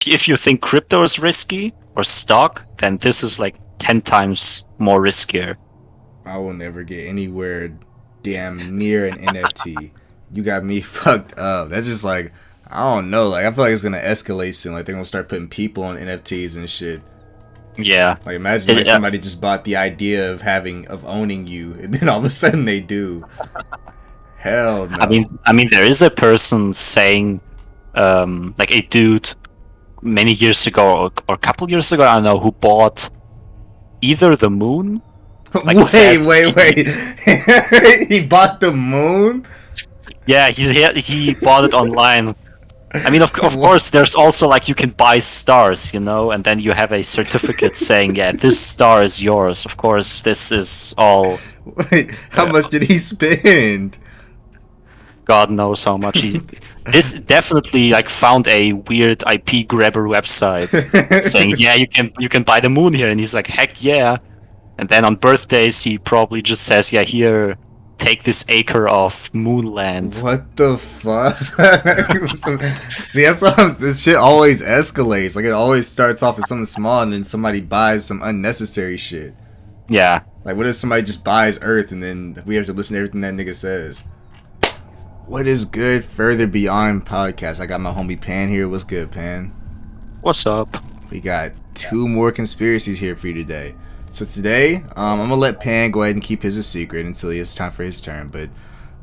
if you think crypto is risky or stock, then this is like 10 times more riskier. I will never get anywhere damn near an NFT. You got me fucked up. That's just like, I don't know. Like, I feel like it's gonna escalate soon. Like, they're gonna start putting people on NFTs and shit. Yeah. Like, imagine like somebody just bought the idea of owning you, and then all of a sudden they do. Hell no. I mean, there is a person saying, like a dude many years ago or a couple years ago, I don't know, who bought either the moon. Like wait. He bought the moon? Yeah, he bought it online. I mean, of course, there's also like you can buy stars, you know, and then you have a certificate saying, yeah, this star is yours. Of course, this is all. Wait, how much did he spend? God knows how much he. This definitely like found a weird IP grabber website saying, yeah, you can buy the moon here, and he's like, heck yeah. And then on birthdays, he probably just says, yeah, here, take this acre of moonland. What the fuck? See, that's why this shit always escalates. Like, it always starts off as something small, and then somebody buys some unnecessary shit. Yeah. Like, what if somebody just buys Earth, and then we have to listen to everything that nigga says? What is good? Further Beyond podcast. I got my homie Pan here. What's good, Pan? What's up? We got 2 more conspiracies here for you today. So today, I'm going to let Pan go ahead and keep his a secret until it's time for his turn. But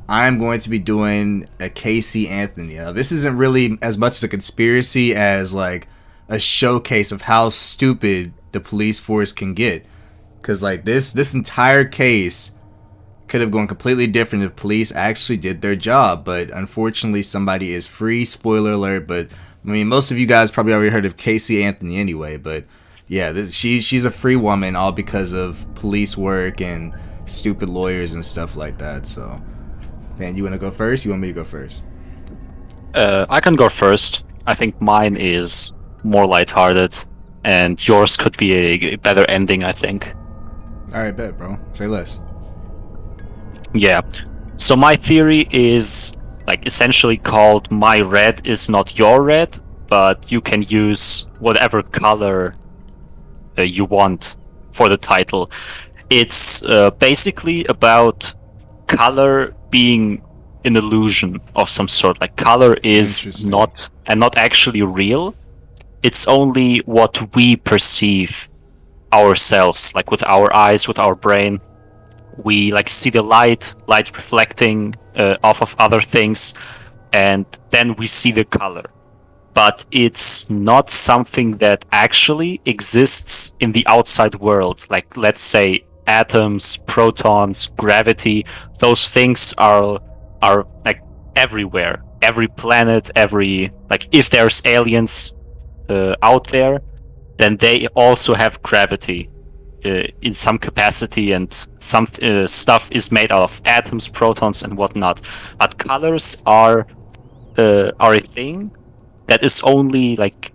I'm going to be doing a Casey Anthony. Now, this isn't really as much as a conspiracy as like a showcase of how stupid the police force can get. Because like this entire case could have gone completely different if police actually did their job. But unfortunately, somebody is free. Spoiler alert. But I mean, most of you guys probably already heard of Casey Anthony anyway. But yeah, she's a free woman, all because of police work and stupid lawyers and stuff like that. So, man, you want to go first? You want me to go first? I can go first. I think mine is more lighthearted, and yours could be a better ending, I think. All right, bet, bro. Say less. Yeah. So my theory is like essentially called "My red is not your red," but you can use whatever color you want for the title. It's basically about color being an illusion of some sort. Like color is not actually real. It's only what we perceive ourselves, like with our eyes, with our brain. We like see the light reflecting off of other things, and then we see the color. But it's not something that actually exists in the outside world. Like, let's say atoms, protons, gravity, those things are like everywhere. Every planet, like if there's aliens out there, then they also have gravity in some capacity, and some stuff is made out of atoms, protons, and whatnot. But colors are a thing that is only like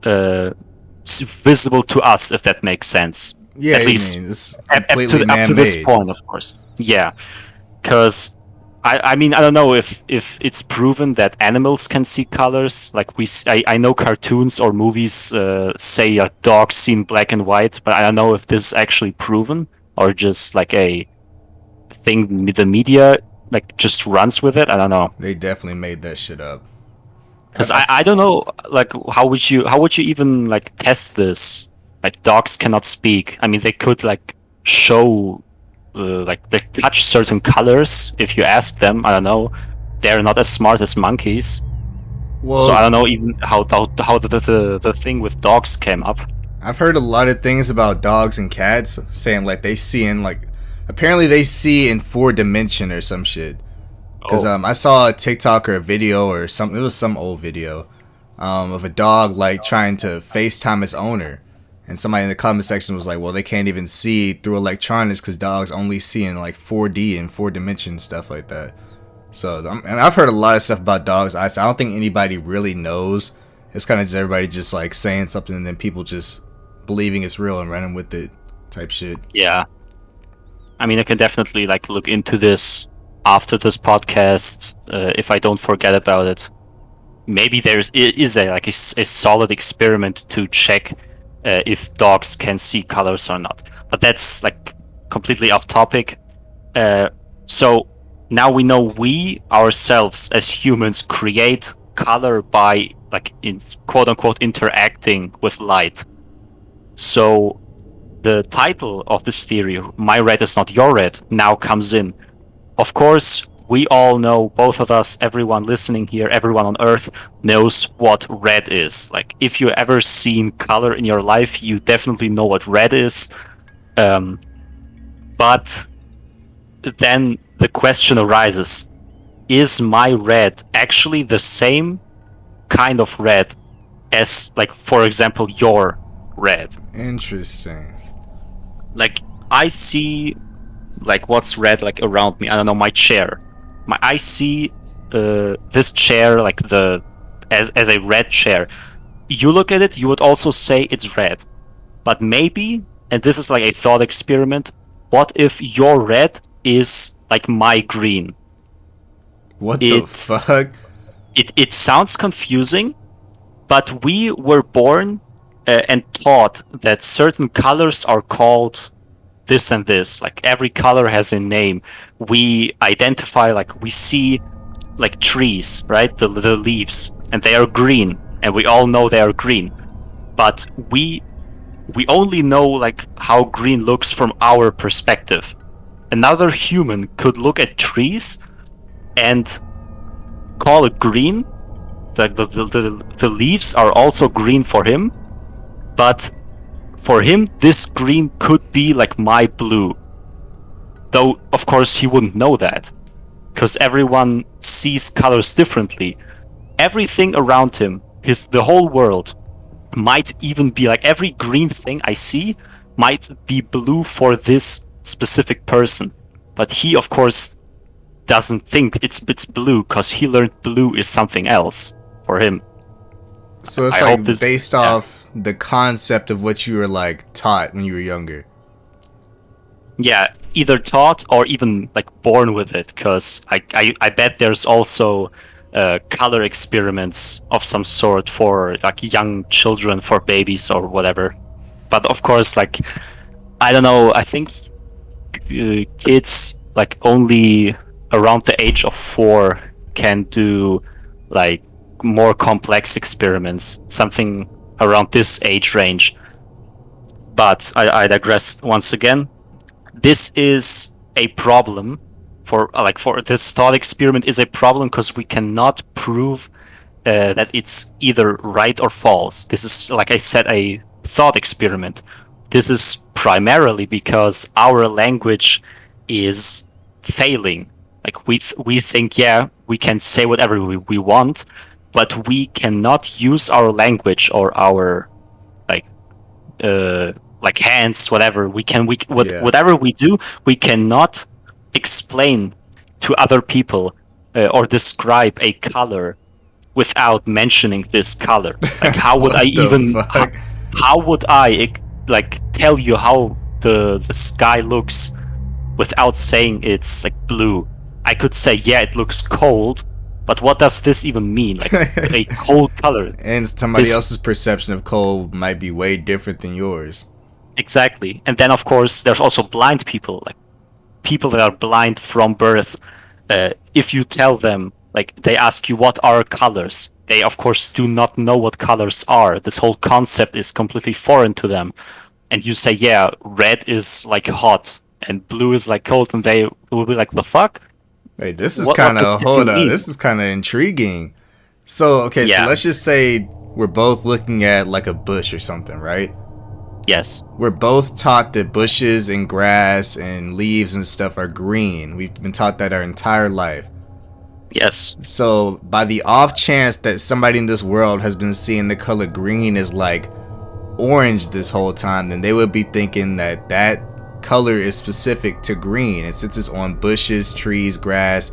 visible to us, if that makes sense. Yeah, at least up to this point, of course. Yeah, because I mean, I don't know if it's proven that animals can see colors. Like I know cartoons or movies say a dog seen black and white, but I don't know if this is actually proven or just like a thing the media like just runs with it. I don't know. They definitely made that shit up. Because I don't know, like how would you even like test this? Like dogs cannot speak. I mean, they could like show, like they touch certain colors if you ask them. I don't know. They're not as smart as monkeys. Well, so I don't know even how the thing with dogs came up. I've heard a lot of things about dogs and cats saying like they see in like apparently they see in 4 dimension or some shit. Because I saw a TikTok or a video or something. It was some old video of a dog like trying to FaceTime its owner, and somebody in the comment section was like, "Well, they can't even see through electronics because dogs only see in like 4D and 4 dimension stuff like that." So, and I've heard a lot of stuff about dogs' eyes. I don't think anybody really knows. It's kind of just everybody just like saying something and then people just believing it's real and running with it, type shit. Yeah, I mean, I can definitely like look into this after this podcast, if I don't forget about it. maybe is a like a solid experiment to check if dogs can see colors or not. But that's like completely off topic. So now we know we ourselves as humans create color by like in quote unquote interacting with light. So the title of this theory, "My red is not your red," now comes in. Of course, we all know, both of us, everyone listening here, everyone on Earth knows what red is. Like, if you ever seen color in your life, you definitely know what red is. But then the question arises, is my red actually the same kind of red as, like, for example, your red? Interesting. Like, I see, like, what's red, like, around me. I don't know, my chair. I see this chair, like, as a red chair. You look at it, you would also say it's red. But maybe, and this is like a thought experiment, what if your red is like my green? What the fuck? It sounds confusing, but we were born and taught that certain colors are called this and this. Like, every color has a name. We identify, like, we see like trees, right? The leaves, and they are green, and we all know they are green. But we only know like how green looks from our perspective. Another human could look at trees and call it green. The leaves are also green for him, but for him this green could be like my blue. Though of course he wouldn't know that, because everyone sees colors differently. Everything around him, the whole world, might even be like, every green thing I see might be blue for this specific person. But he, of course, doesn't think it's blue, because he learned blue is something else for him. So it's like based off the concept of what you were like taught when you were younger. Yeah, either taught or even like born with it, because I bet there's also color experiments of some sort for like young children, for babies or whatever. But of course, like, I don't know, I think kids like only around the age of 4 can do like more complex experiments, something around this age range. But I digress once again. This is a problem for this thought experiment is a problem because we cannot prove that it's either right or false. This is, like I said, a thought experiment. This is primarily because our language is failing. Like, we think, yeah, we can say whatever we want, but we cannot use our language or our like hands, whatever whatever we do, we cannot explain to other people or describe a color without mentioning this color. Like, how would I even how would I like tell you how the sky looks without saying it's like blue? I could say, yeah, it looks cold, but what does this even mean? Like, a cold color. And somebody else's perception of cold might be way different than yours. Exactly. And then, of course, there's also blind people, like people that are blind from birth. If you tell them, like, they ask you what are colors, they of course do not know what colors are. This whole concept is completely foreign to them. And you say, yeah, red is like hot and blue is like cold, and they will be like, the fuck? Hey, this is kind of, hold on, this is kind of intriguing. So, okay, so let's just say we're both looking at like a bush or something, right? Yes. We're both taught that bushes and grass and leaves and stuff are green. We've been taught that our entire life. Yes. So, by the off chance that somebody in this world has been seeing the color green as like orange this whole time, then they would be thinking that that color is specific to green. And since it's on bushes, trees, grass,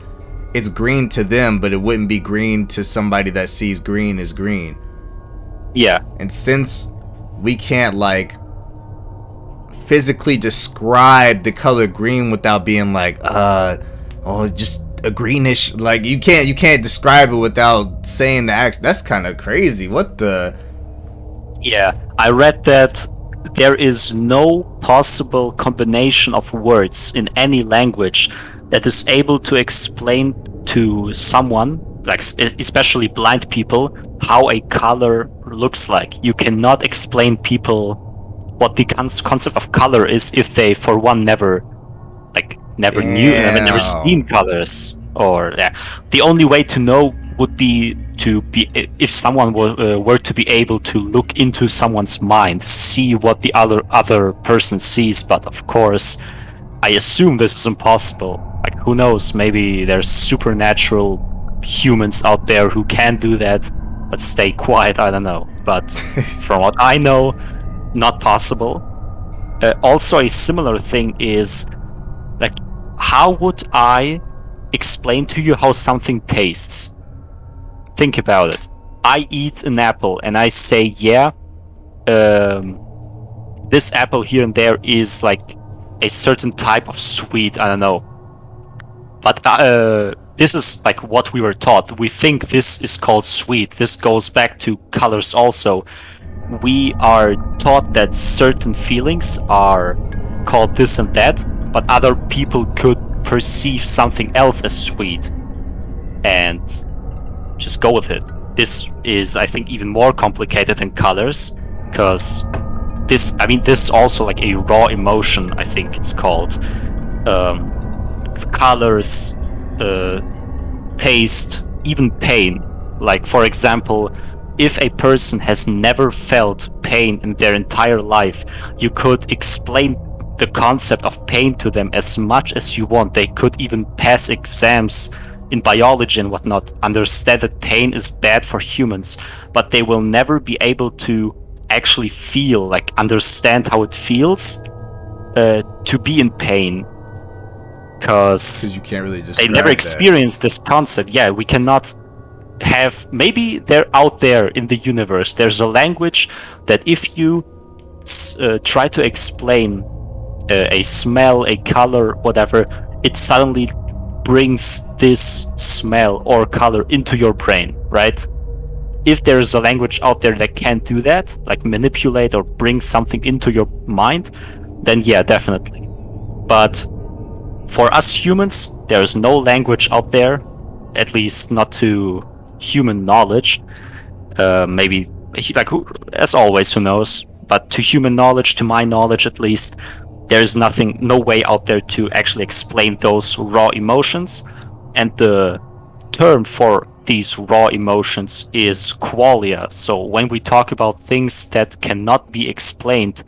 it's green to them, but it wouldn't be green to somebody that sees green as green. Yeah. And since we can't like physically describe the color green without being like, oh, just a greenish, like you can't describe it without saying the act. That's kind of crazy. What the? Yeah, I read that there is no possible combination of words in any language that is able to explain to someone, like especially blind people, how a color looks like. You cannot explain people what the concept of color is if they, for one, never knew, I mean, never seen Damn. colors. Or yeah, the only way to know would be if someone were to be able to look into someone's mind, see what the other person sees. But of course, I assume this is impossible. Like, who knows? Maybe there's supernatural humans out there who can do that, but stay quiet. I don't know. But from what I know, not possible. Also, a similar thing is, like, how would I explain to you how something tastes? Think about it. I eat an apple and I say, yeah, this apple here and there is like a certain type of sweet, I don't know. But this is like what we were taught. We think this is called sweet. This goes back to colors also. We are taught that certain feelings are called this and that, but other people could perceive something else as sweet and just go with it. This is, I think, even more complicated than colors, because this is also like a raw emotion, I think it's called. Colors, taste, even pain. Like, for example, if a person has never felt pain in their entire life, you could explain the concept of pain to them as much as you want. They could even pass exams in biology and whatnot, understand that pain is bad for humans, but they will never be able to actually feel, like, understand how it feels to be in pain, because you can't really they never experienced this concept. Yeah, we cannot have, maybe they're out there in the universe, there's a language that if you try to explain a smell, a color, whatever, it suddenly brings this smell or color into your brain, right? If there's a language out there that can't do that, like manipulate or bring something into your mind, then yeah, definitely. But for us humans, there's no language out there, at least not to human knowledge. Maybe, like, as always, who knows? But to human knowledge, to my knowledge at least, there's no way out there to actually explain those raw emotions. And the term for these raw emotions is qualia. So when we talk about things that cannot be explained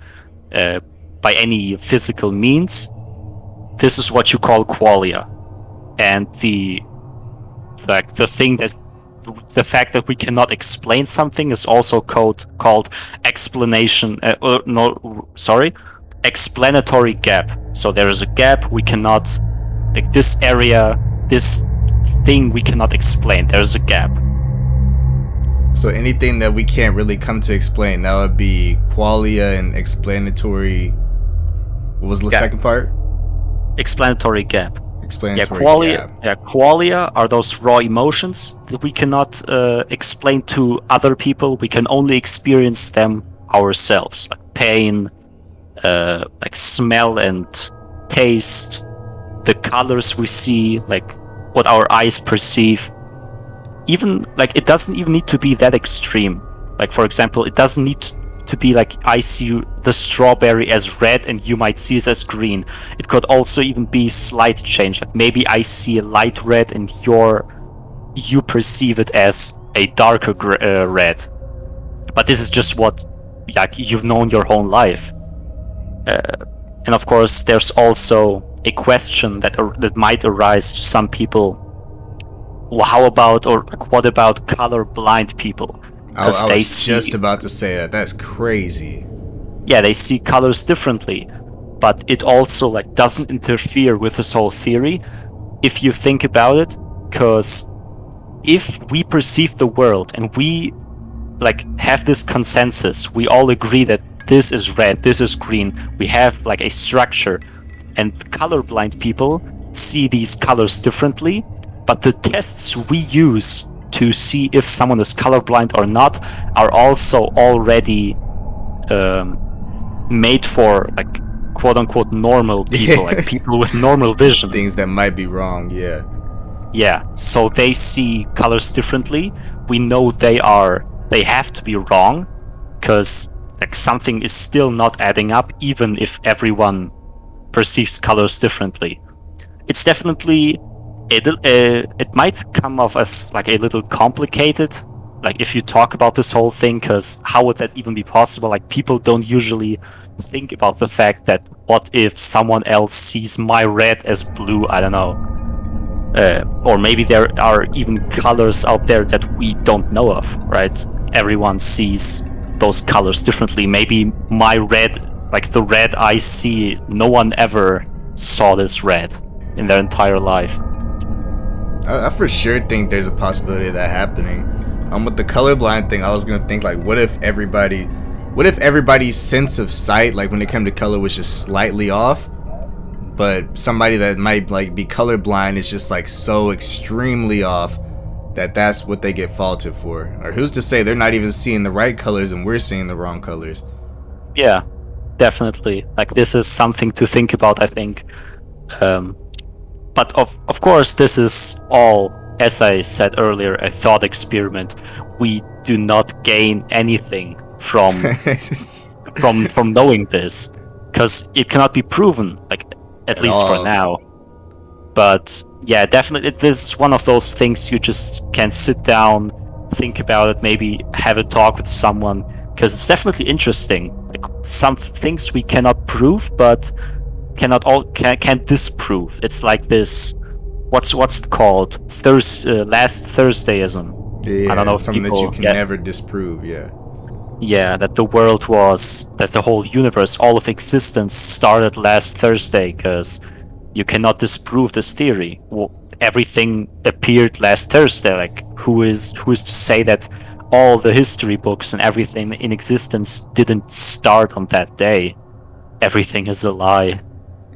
by any physical means, this is what you call qualia. And the fact that we cannot explain something is also called explanatory gap. So there is a gap, we cannot, like, this area, this thing we cannot explain, there's a gap. So anything that we can't really come to explain, that would be qualia and explanatory. What was the second part? Explanatory gap. Explanatory gap. Qualia are those raw emotions that we cannot explain to other people. We can only experience them ourselves, like pain, like smell and taste, the colors we see, like what our eyes perceive. Even, like, it doesn't even need to be that extreme. Like, for example, it doesn't need to be like I see the strawberry as red and you might see it as green. It could also even be slight change. Like, maybe I see a light red and you perceive it as a darker red. But this is just what, like, you've known your whole life. And of course, there's also a question that might arise to some people. How about, or like, what about colorblind people? I was just about to say that. That's crazy. Yeah, they see colors differently, but it also, like, doesn't interfere with this whole theory if you think about it, because if we perceive the world and we, like, have this consensus, we all agree that this is red, this is green, we have, like, a structure, and colorblind people see these colors differently, But the tests we use to see if someone is colorblind or not are also already made for like quote unquote normal people, like people with normal vision. Things that might be wrong, yeah. Yeah, so they see colors differently. We know they have to be wrong, because like something is still not adding up, even if everyone perceives colors differently. It's definitely it might come off as like a little complicated, like if you talk about this whole thing, because how would that even be possible? Like people don't usually think about the fact that what if someone else sees my red as blue? I don't know. Or maybe there are even colors out there that we don't know of, right? Everyone sees those colors differently. Maybe my red, like the red I see, no one ever saw this red in their entire life. I for sure think there's a possibility of that happening. With the colorblind thing, I was gonna think like, what if everybody's sense of sight, like when it came to color, was just slightly off, but somebody that might like be colorblind is just like so extremely off that that's what they get faulted for. Or who's to say they're not even seeing the right colors and we're seeing the wrong colors? Yeah, definitely. Like this is something to think about, I think. But of course, this is all, as I said earlier, a thought experiment. We do not gain anything from from knowing this, because it cannot be proven, like at least for now. But yeah, definitely, this is one of those things you just can sit down, think about it, maybe have a talk with someone, because it's definitely interesting. Like some things we cannot prove, but can't disprove. It's like this, what's it called? Last Thursdayism. Yeah, I don't know if something people that you can never disprove. Yeah. Yeah, that the whole universe, all of existence started last Thursday, because you cannot disprove this theory. Well, everything appeared last Thursday. Like who is to say that all the history books and everything in existence didn't start on that day? Everything is a lie.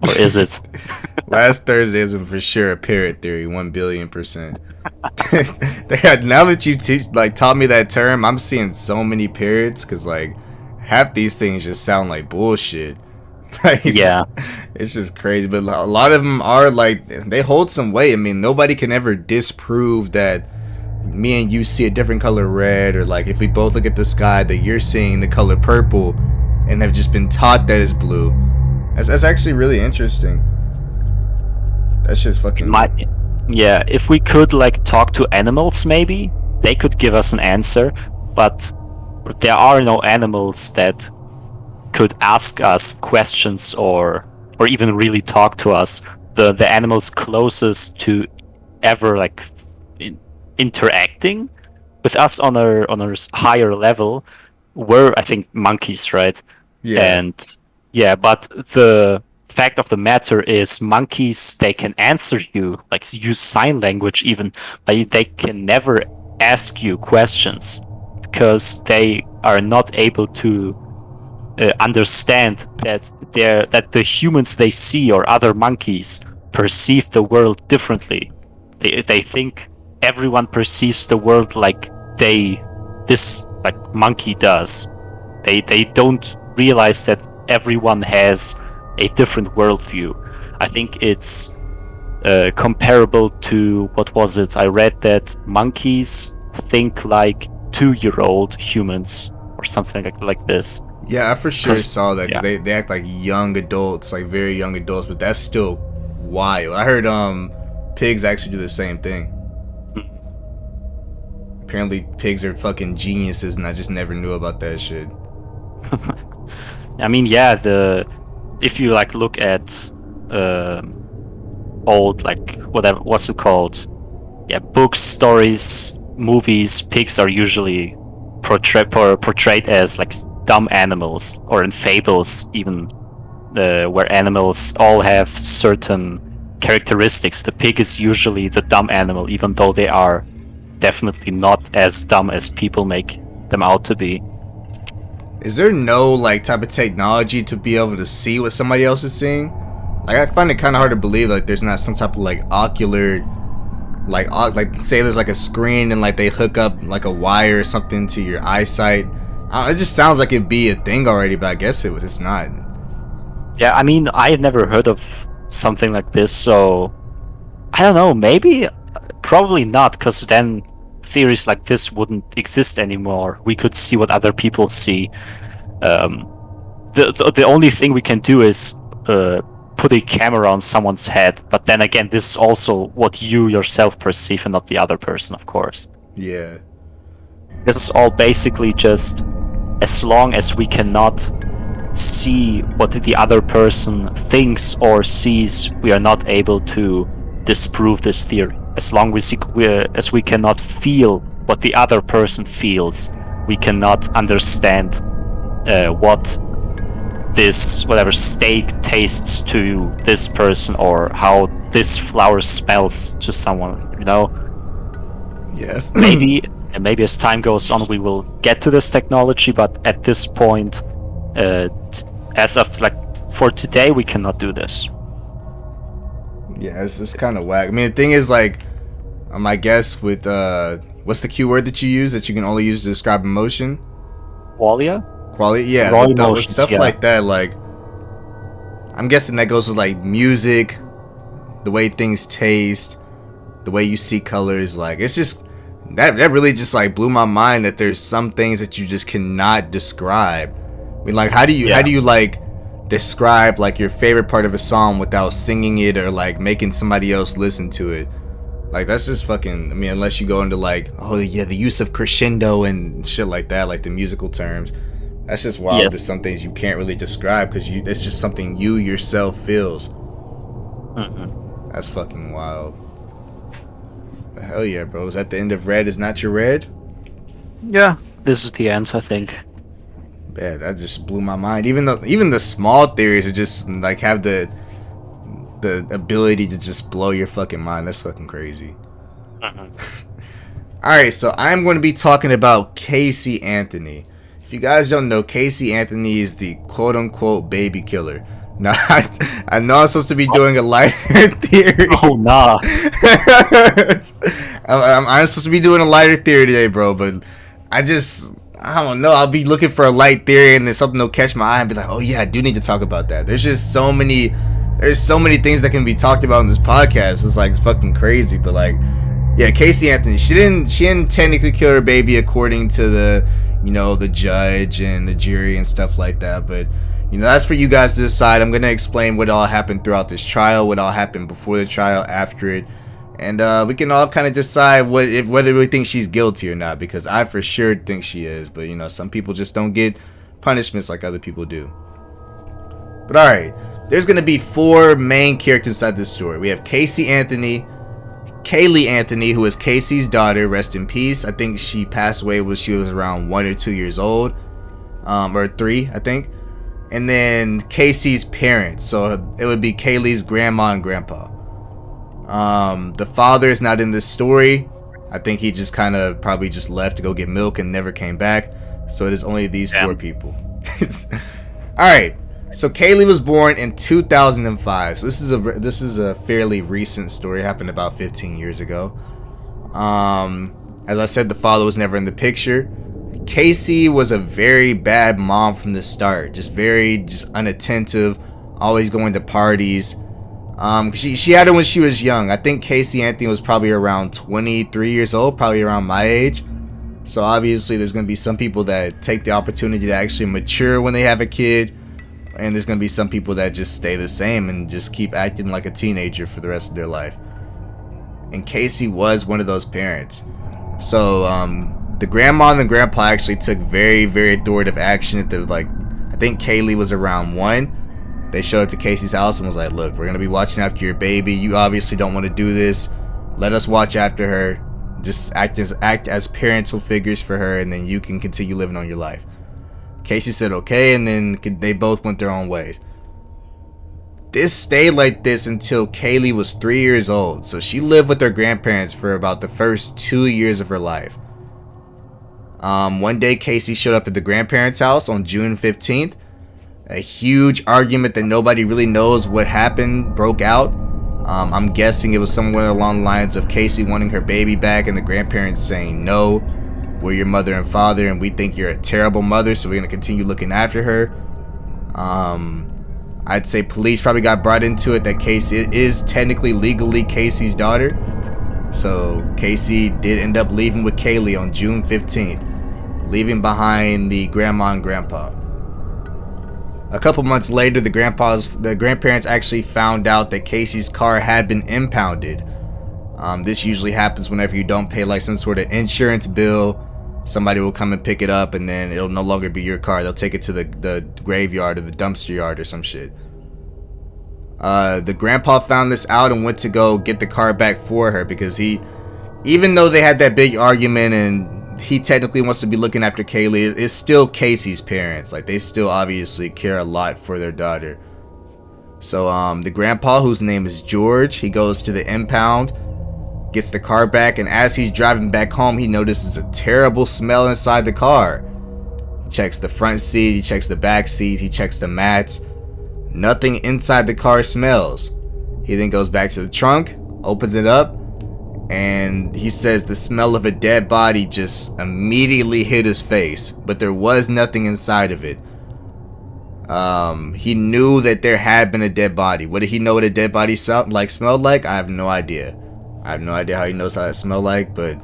Or is it? Last Thursday isn't for sure a parrot theory, 1,000,000,000%. Now that you taught me that term, I'm seeing so many parrots, because like half these things just sound like bullshit. Like, yeah, it's just crazy. But a lot of them are like, they hold some weight. I mean, nobody can ever disprove that me and you see a different color red, or like if we both look at the sky that you're seeing the color purple and have just been taught that it's blue. That's actually really interesting. That's just fucking. Yeah, if we could like talk to animals, maybe they could give us an answer. But there are no animals that could ask us questions or even really talk to us. The animals closest to ever like interacting with us on a higher level were, I think, monkeys, right? Yeah. And yeah, but the fact of the matter is, monkeys, they can answer you, like use sign language even, but they can never ask you questions, because they are not able to understand that the humans they see or other monkeys perceive the world differently. They think everyone perceives the world like this monkey does. They don't realize that everyone has a different worldview. I think it's comparable to, what was it? I read that monkeys think like 2-year-old humans or something like this. Yeah, I for sure saw that, because they act like young adults, like very young adults, but that's still wild. I heard pigs actually do the same thing. Apparently pigs are fucking geniuses, and I just never knew about that shit. I mean, yeah, if you like look at old, like what's it called? Yeah, books, stories, movies, pigs are usually portrayed as like dumb animals, or in fables even, where animals all have certain characteristics. The pig is usually the dumb animal, even though they are definitely not as dumb as people make them out to be. Is there no like type of technology to be able to see what somebody else is seeing? Like, I find it kind of hard to believe like there's not some type of like ocular Like say there's like a screen and like they hook up like a wire or something to your eyesight. It just sounds like it'd be a thing already, but I guess it's not. Yeah, I mean, I had never heard of something like this, so I don't know. Maybe, probably not, because then theories like this wouldn't exist anymore. We could see what other people see. The only thing we can do is put a camera on someone's head, but then again, this is also what you yourself perceive and not the other person, of course. Yeah. This is all basically just, as long as we cannot see what the other person thinks or sees, we are not able to disprove this theory. As long as we cannot feel what the other person feels, we cannot understand what this whatever steak tastes to this person or how this flower smells to someone, you know. Yes. maybe as time goes on we will get to this technology, but at this point, as of like for today, we cannot do this. Yeah, it's just kind of whack. I mean, the thing is, like, I guess with what's the keyword that you use that you can only use to describe emotion? Qualia? Quality, yeah, Raw with emotions, stuff yeah. like that. Like, I'm guessing that goes with like music, the way things taste, the way you see colors. Like, it's just that really just like blew my mind that there's some things that you just cannot describe. I mean, like, how do you like describe like your favorite part of a song without singing it or like making somebody else listen to it? Like, that's just fucking, I mean, unless you go into like, oh yeah, the use of crescendo and shit like that, like the musical terms. That's just wild. Yes. There's some things you can't really describe because it's just something you yourself feels. Mm-hmm. That's fucking wild. Hell yeah, bro. Is that the end of Red Is Not Your Red? Yeah, this is the end, I think. Yeah, that just blew my mind. Even the small theories are just like have the ability to just blow your fucking mind. That's fucking crazy. Mm-hmm. Alright, so I'm going to be talking about Casey Anthony. If you guys don't know, Casey Anthony is the quote-unquote baby killer. Now, I know I'm supposed to be doing a lighter theory. Oh, nah. I'm supposed to be doing a lighter theory today, bro, but I don't know. I'll be looking for a light theory and then something will catch my eye and be like, oh yeah, I do need to talk about that. There's so many things that can be talked about in this podcast. It's like fucking crazy, but like, yeah, Casey Anthony, she didn't technically kill her baby according to the judge and the jury and stuff like that, but that's for you guys to decide. I'm gonna explain what all happened throughout this trial, what all happened before the trial, after it, and we can all kind of decide whether we think she's guilty or not, because I for sure think she is, but some people just don't get punishments like other people do. But alright, there's gonna be 4 main characters inside this story. We have Casey Anthony, Kaylee Anthony, who is Casey's daughter, rest in peace. I think she passed away when she was around 1 or 2 years old, or 3, I think. And then Casey's parents, so it would be Kaylee's grandma and grandpa. The father is not in this story. I think he just kind of probably just left to go get milk and never came back. So it is only these 4 people. Alright, so Kaylee was born in 2005. So this is a fairly recent story. It happened about 15 years ago. As I said, the father was never in the picture. Casey was a very bad mom from the start. Just unattentive, always going to parties. She had it when she was young. I think Casey Anthony was probably around 23 years old, probably around my age. So obviously there's going to be some people that take the opportunity to actually mature when they have a kid. And there's going to be some people that just stay the same and just keep acting like a teenager for the rest of their life. And Casey was one of those parents. So, the grandma and the grandpa actually took very, very authoritative action at I think Kaylee was around 1. They showed up to Casey's house and was like, look, we're going to be watching after your baby. You obviously don't want to do this. Let us watch after her. Just act as parental figures for her, and then you can continue living on your life. Casey said okay, and then they both went their own ways. This stayed like this until Kaylee was 3 years old. So she lived with her grandparents for about the first 2 years of her life. One day Casey showed up at the grandparents' house on June 15th. A huge argument that nobody really knows what happened broke out. I'm guessing it was somewhere along the lines of Casey wanting her baby back and the grandparents saying, no, we're your mother and father and we think you're a terrible mother, so we're going to continue looking after her. I'd say police probably got brought into it that Casey is technically legally Casey's daughter. So Casey did end up leaving with Kaylee on June 15th, leaving behind the grandma and grandpa. A couple months later, the grandparents actually found out that Casey's car had been impounded. This usually happens whenever you don't pay like some sort of insurance bill. Somebody will come and pick it up, and then it'll no longer be your car. They'll take it to the graveyard or the dumpster yard or some shit. The grandpa found this out and went to go get the car back for her because even though they had that big argument and he technically wants to be looking after Kaylee, it's still Casey's parents. Like, they still obviously care a lot for their daughter. So the grandpa, whose name is George, he goes to the impound, gets the car back, and as he's driving back home, he notices a terrible smell inside the car. He checks the front seat, he checks the back seat, he checks the mats. Nothing inside the car smells. He then goes back to the trunk, opens it up, and he says the smell of a dead body just immediately hit his face, but there was nothing inside of it. He knew that there had been a dead body. What did he know what a dead body smelled like? I have no idea. I have no idea how he knows how it smelled like, but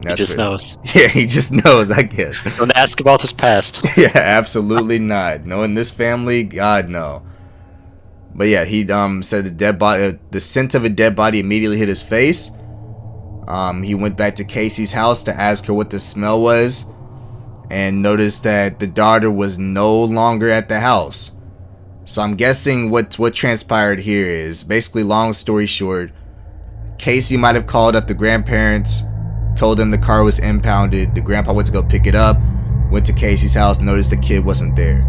he just knows. Yeah, he just knows, I guess. Don't ask about his past. Yeah, absolutely not. Knowing this family, God, no. But yeah, he said the scent of a dead body immediately hit his face. He went back to Casey's house to ask her what the smell was and noticed that the daughter was no longer at the house. So I'm guessing what transpired here is, basically, long story short, Casey might have called up the grandparents, told them the car was impounded. The grandpa went to go pick it up, went to Casey's house, noticed the kid wasn't there.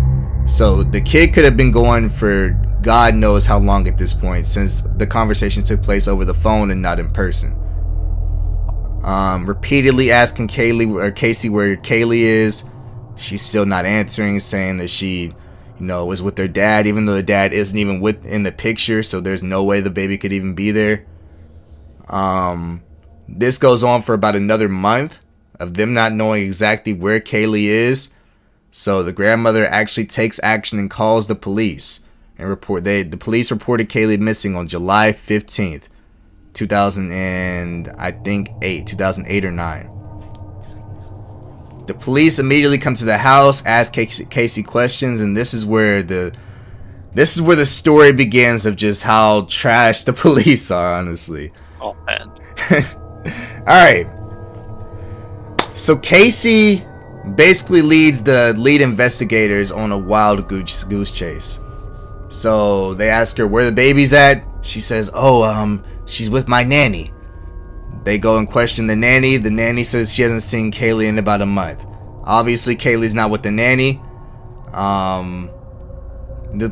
So the kid could have been going for God knows how long at this point, since the conversation took place over the phone and not in person. Repeatedly asking Casey where Kaylee is. She's still not answering, saying that she, was with her dad, even though the dad isn't even in the picture, so there's no way the baby could even be there. This goes on for about another month of them not knowing exactly where Kaylee is. So the grandmother actually takes action and calls the police and the police reported Kaylee missing on July 15th. 2008 or 9. The police immediately come to the house, ask Casey questions, and this is where the story begins of just how trash the police are, honestly. Oh man. Alright. So Casey basically leads the lead investigators on a wild goose chase. So they ask her where the baby's at. She says, she's with my nanny. They go and question the nanny. The nanny says she hasn't seen Kaylee in about a month. Obviously, Kaylee's not with the nanny. The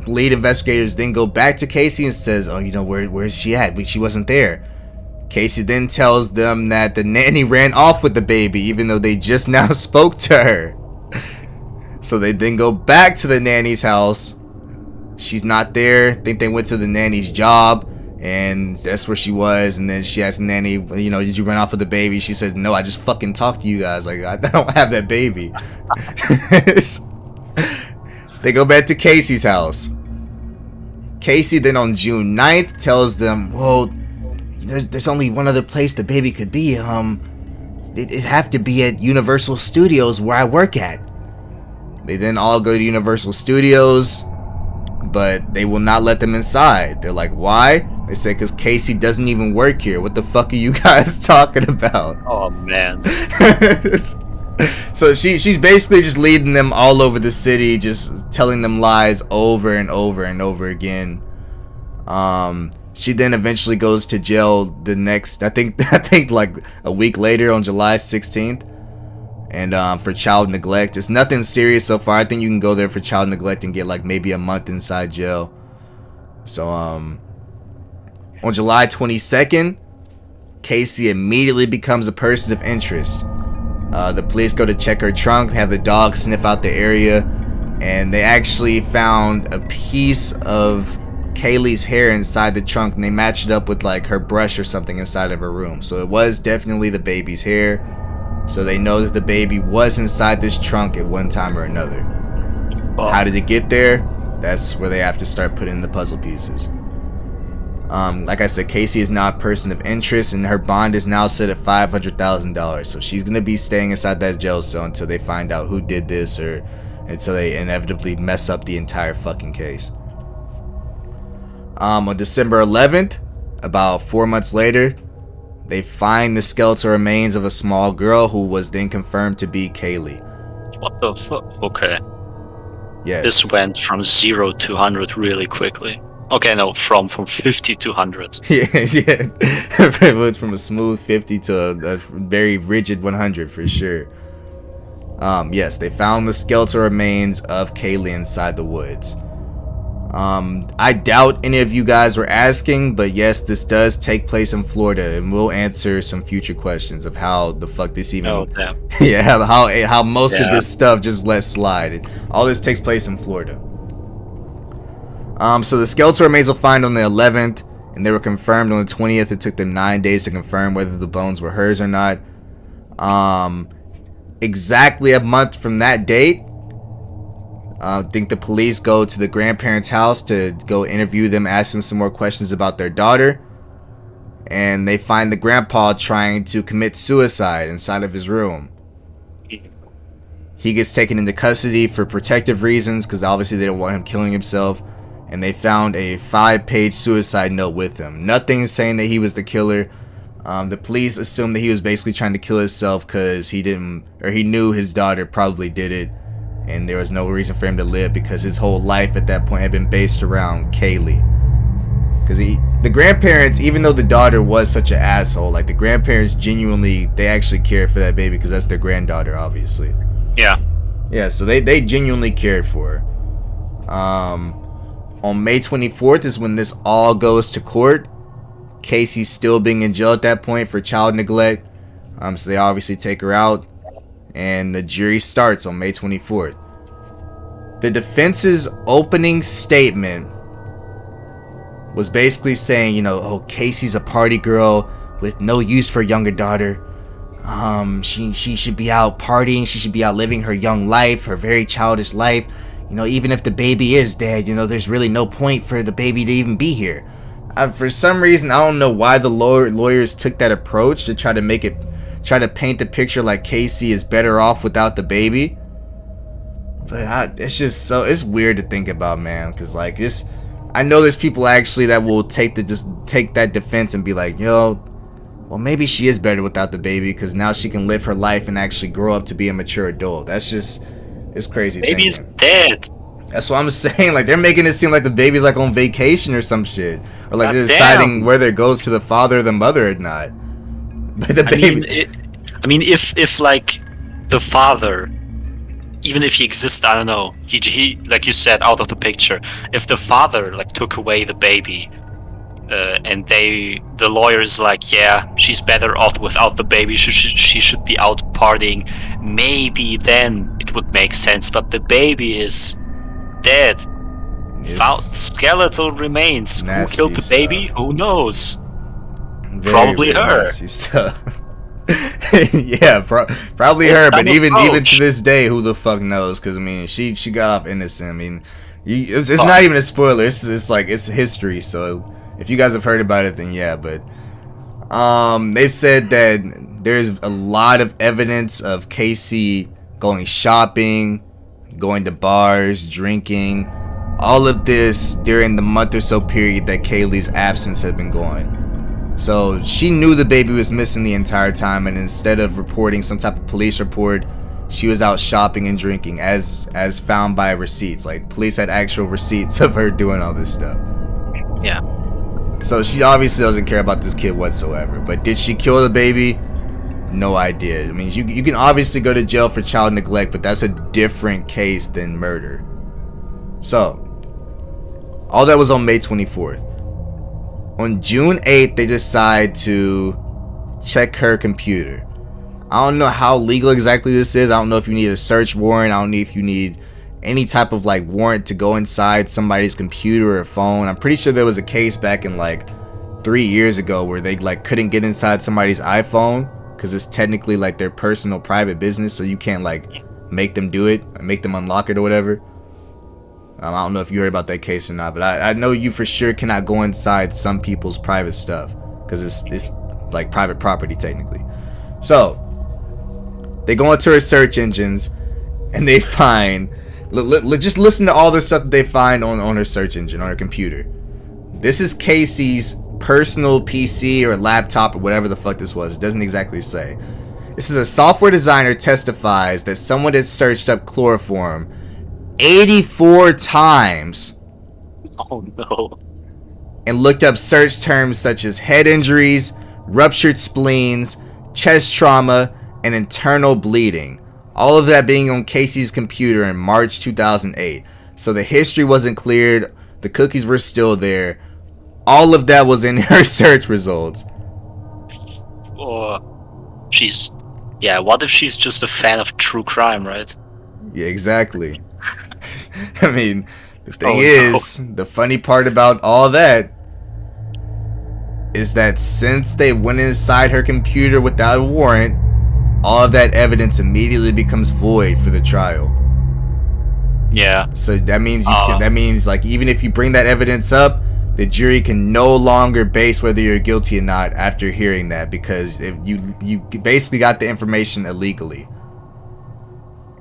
lead investigators then go back to Casey and says, where's she at? She wasn't there. Casey then tells them that the nanny ran off with the baby, even though they just now spoke to her. So they then go back to the nanny's house. She's not there. I think they went to the nanny's job, and that's where she was. And then she asked the nanny, did you run off with the baby? She says, no, I just fucking talked to you guys. Like, I don't have that baby. They go back to Casey's house. Casey then on June 9th tells them, well, there's only one other place the baby could be. It'd have to be at Universal Studios where I work at. They then all go to Universal Studios, but they will not let them inside. They're like, why? They say, because Casey doesn't even work here. What the fuck are you guys talking about? Oh, man. So she's basically just leading them all over the city, just telling them lies over and over and over again. She then eventually goes to jail the next, I think like a week later on July 16th. And for child neglect. It's nothing serious so far. I think you can go there for child neglect and get like maybe a month inside jail. So on July 22nd, Casey immediately becomes a person of interest. The police go to check her trunk, have the dog sniff out the area, and they actually found a piece of Kaylee's hair inside the trunk, and they matched it up with like her brush or something inside of her room. So it was definitely the baby's hair. So they know that the baby was inside this trunk at one time or another. How did it get there? That's where they have to start putting the puzzle pieces. Like I said, Casey is now a person of interest, and her bond is now set at $500,000. So she's gonna be staying inside that jail cell until they find out who did this, or until they inevitably mess up the entire fucking case. On December 11th, about 4 months later, they find the skeletal remains of a small girl who was then confirmed to be Kaylee. What the fuck? Okay. Yes. This went from 0 to 100 really quickly. Okay, no, from 50 to 100. Yeah. Pretty much from a smooth 50 to a very rigid 100 for sure. Yes, they found the skeletal remains of Kaylee inside the woods. I doubt any of you guys were asking, but yes, this does take place in Florida, and we'll answer some future questions of how the fuck this even. Oh damn. Yeah, how most of this stuff just let slide. All this takes place in Florida. So the skeletal remains were found on the 11th, and they were confirmed on the 20th. It took them 9 days to confirm whether the bones were hers or not. Exactly a month from that date, I think the police go to the grandparents' house to go interview them, asking some more questions about their daughter. And they find the grandpa trying to commit suicide inside of his room. He gets taken into custody for protective reasons, because obviously they don't want him killing himself. And they found a 5-page suicide note with him. Nothing saying that he was the killer. The police assumed that he was basically trying to kill himself because he knew his daughter probably did it. And there was no reason for him to live, because his whole life at that point had been based around Kaylee. Because the grandparents, even though the daughter was such an asshole, like the grandparents genuinely, they actually cared for that baby because that's their granddaughter, obviously. Yeah. Yeah, so they genuinely cared for her. On May 24th is when this all goes to court. Casey's still being in jail at that point for child neglect. So they obviously take her out, and the jury starts on May 24th. The defense's opening statement was basically saying, oh, Casey's a party girl with no use for a younger daughter. She should be out partying. She should be out living her young life, her very childish life. Even if the baby is dead, there's really no point for the baby to even be here. For some reason, I don't know why the lawyers took that approach to try to paint the picture like Casey is better off without the baby. But it's weird to think about, man, because I know there's people actually that will take that defense and be like, well, maybe she is better without the baby because now she can live her life and actually grow up to be a mature adult. It's crazy. Baby's dead. That's what I'm saying. Like, they're making it seem like the baby's like on vacation or some shit, or like they're deciding whether it goes to the father or the mother or not. But the baby. If like the father, even if he exists, I don't know. He like you said, out of the picture. If the father like took away the baby, and the lawyer is like, yeah, she's better off without the baby. She should be out partying. Maybe then it would make sense. But the baby is dead. Found skeletal remains. Who killed the baby? Who knows? Probably her. Yeah, probably her. But even to this day, who the fuck knows? Because she got off innocent. It's not even a spoiler. It's history. So if you guys have heard about it, then yeah. But they've said that there's a lot of evidence of Casey going shopping, going to bars, drinking, all of this during the month or so period that Kaylee's absence had been going. So she knew the baby was missing the entire time, and instead of reporting some type of police report, she was out shopping and drinking, as found by receipts. Like, police had actual receipts of her doing all this stuff. Yeah. So she obviously doesn't care about this kid whatsoever. But did she kill the baby? No idea. You can obviously go to jail for child neglect, but that's a different case than murder. So, all that was on May 24th. On June 8th, they decide to check her computer. I don't know how legal exactly this is. I don't know if you need a search warrant. I don't know if you need any type of like warrant to go inside somebody's computer or phone. I'm pretty sure there was a case back in like 3 years ago where they like couldn't get inside somebody's iPhone because it's technically like their personal private business, so you can't like make them do it, make them unlock it or whatever. I don't know if you heard about that case or not, but I know you for sure cannot go inside some people's private stuff because it's like private property technically. So they go into her search engines and they find, just listen to all the stuff that they find on her search engine, on her computer. This is Casey's personal PC or laptop or whatever the fuck this was. It doesn't exactly say. This is a software designer testifies that someone had searched up chloroform 84 times. Oh no. And looked up search terms such as head injuries, ruptured spleens, chest trauma, and internal bleeding. All of that being on Casey's computer in March 2008. So the history wasn't cleared. The cookies were still there. All of that was in her search results. Or what if she's just a fan of true crime, right? Yeah, exactly. I mean, the thing is, the funny part about all that is that since they went inside her computer without a warrant, all of that evidence immediately becomes void for the trial. Yeah. So that means that means like even if you bring that evidence up, the jury can no longer base whether you're guilty or not after hearing that, because you basically got the information illegally.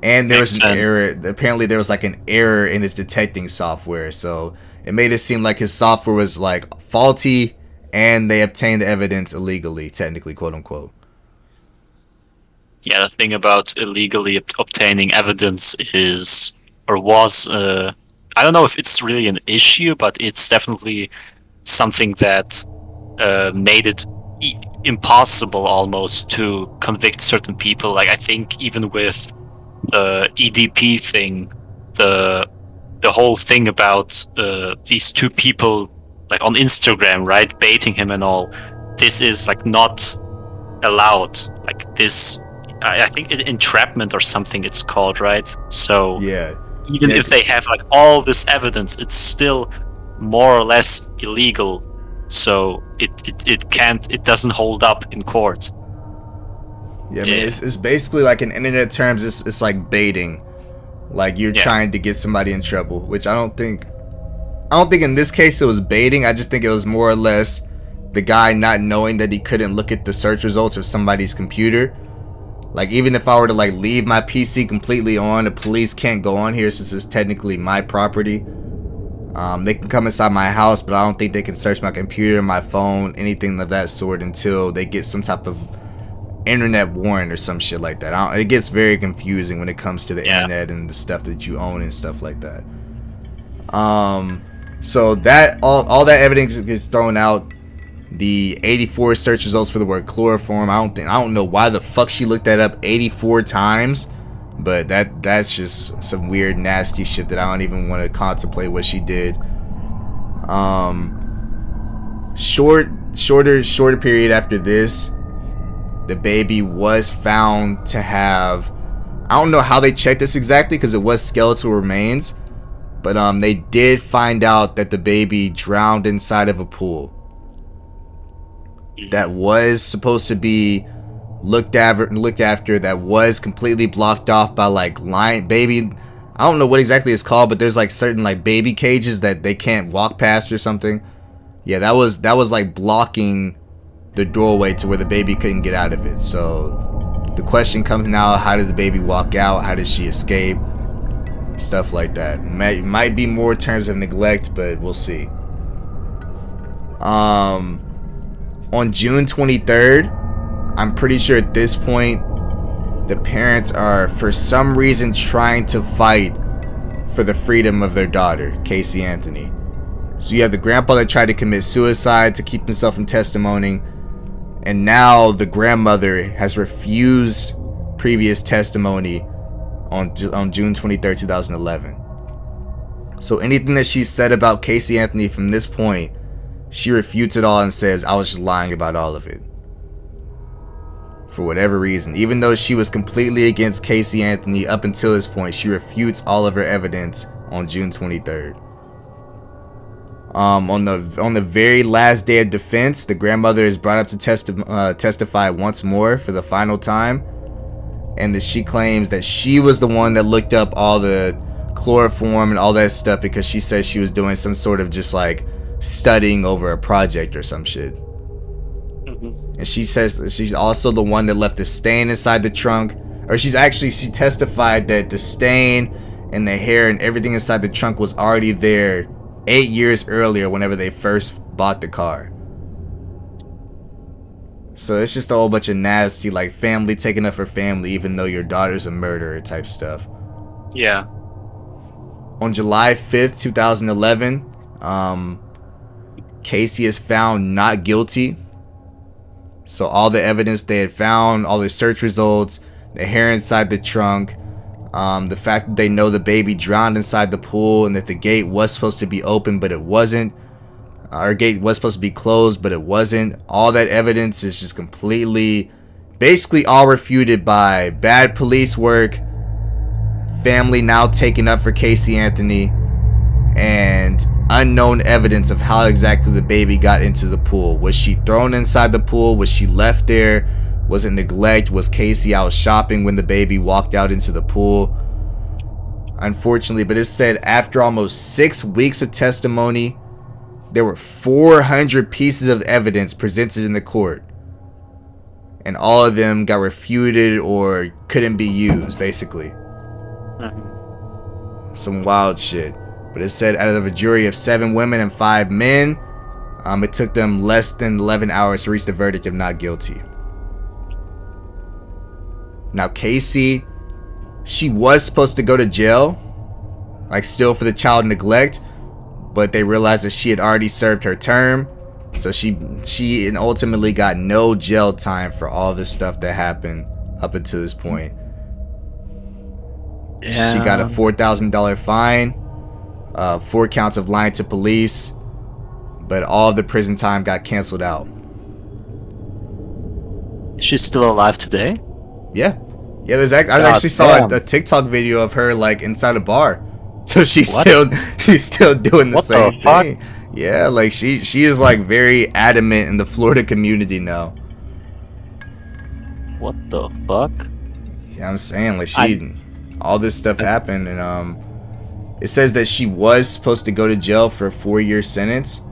And there was an error. Apparently there was like an error in his detecting software, so it made it seem like his software was like faulty and they obtained the evidence illegally, technically, quote unquote. Yeah, the thing about illegally obtaining evidence is, or was, I don't know if it's really an issue, but it's definitely something that made it impossible almost to convict certain people. Like, I think even with the EDP thing, the whole thing about these two people, like on Instagram, right, baiting him and all, this is like not allowed. Like this, I think entrapment or something it's called, right? So yeah, even if they have like all this evidence, it's still more or less illegal. So it doesn't hold up in court. Yeah, I mean, it's basically like in internet terms, it's like baiting. Like you're trying to get somebody in trouble, which I don't think in this case it was baiting. I just think it was more or less the guy not knowing that he couldn't look at the search results of somebody's computer. Like, even if I were to like leave my PC completely on, the police can't go on here since it's technically my property. They can come inside my house, but I don't think they can search my computer, my phone, anything of that sort until they get some type of internet warrant or some shit like that. It gets very confusing when it comes to the internet and the stuff that you own and stuff like that. So that all that evidence gets thrown out. The 84 search results for the word chloroform, I don't know why the fuck she looked that up 84 times, but that's just some weird nasty shit that I don't even want to contemplate what she did. Shorter period after this, the baby was found to have, I don't know how they checked this exactly because it was skeletal remains, but they did find out that the baby drowned inside of a pool that was supposed to be looked after, that was completely blocked off by like baby, I don't know what exactly it's called, but there's like certain like baby cages that they can't walk past or something. Yeah, that was like blocking the doorway to where the baby couldn't get out of it. So the question comes now, how did the baby walk out? How did she escape? Stuff like that. Might be more terms of neglect, but we'll see. On June 23rd, I'm pretty sure at this point, the parents are for some reason trying to fight for the freedom of their daughter, Casey Anthony. So you have the grandpa that tried to commit suicide to keep himself from testimony, and now the grandmother has refused previous testimony on June 23rd, 2011. So anything that she said about Casey Anthony from this point, she refutes it all and says, I was just lying about all of it. for whatever reason. Even though she was completely against Casey Anthony up until this point, she refutes all of her evidence on June 23rd. On the very last day of defense, the grandmother is brought up to testify once more for the final time, and that she claims that she was the one that looked up all the chloroform and all that stuff because she says she was doing some sort of just like studying over a project or some shit. And she says that she's also the one that left the stain inside the trunk, or she testified that the stain and the hair and everything inside the trunk was already there 8 years earlier whenever they first bought the car. So it's just a whole bunch of nasty, like, family taking up for family even though your daughter's a murderer type stuff. Yeah. On July 5th, 2011, Casey is found not guilty. So all the evidence they had found, all the search results, the hair inside the trunk, the fact that they know the baby drowned inside the pool and that the gate was supposed to be open but it wasn't. Our gate was supposed to be closed but it wasn't. All that evidence is just completely, basically all refuted by bad police work, family now taking up for Casey Anthony, and unknown evidence of how exactly the baby got into the pool. Was she thrown inside the pool? Was she left there? Was it neglect? Was Casey out shopping when the baby walked out into the pool? Unfortunately, but it said after almost 6 weeks of testimony, there were 400 pieces of evidence presented in the court, and all of them got refuted or couldn't be used, basically. Some wild shit. But it said out of a jury of 7 women and 5 men, it took them less than 11 hours to reach the verdict of not guilty. Now Casey, she was supposed to go to jail, like still for the child neglect, but they realized that she had already served her term, so she ultimately got no jail time for all this stuff that happened up until this point. Yeah. She got a $4,000 fine. 4 counts of lying to police, but all of the prison time got canceled out. She's still alive today? Yeah. I actually saw a TikTok video of her like inside a bar. So she's still doing the same thing. Yeah, like she is like very adamant in the Florida community now. What the fuck? Yeah, I'm saying like all this stuff happened, and it says that she was supposed to go to jail for a 4-year sentence,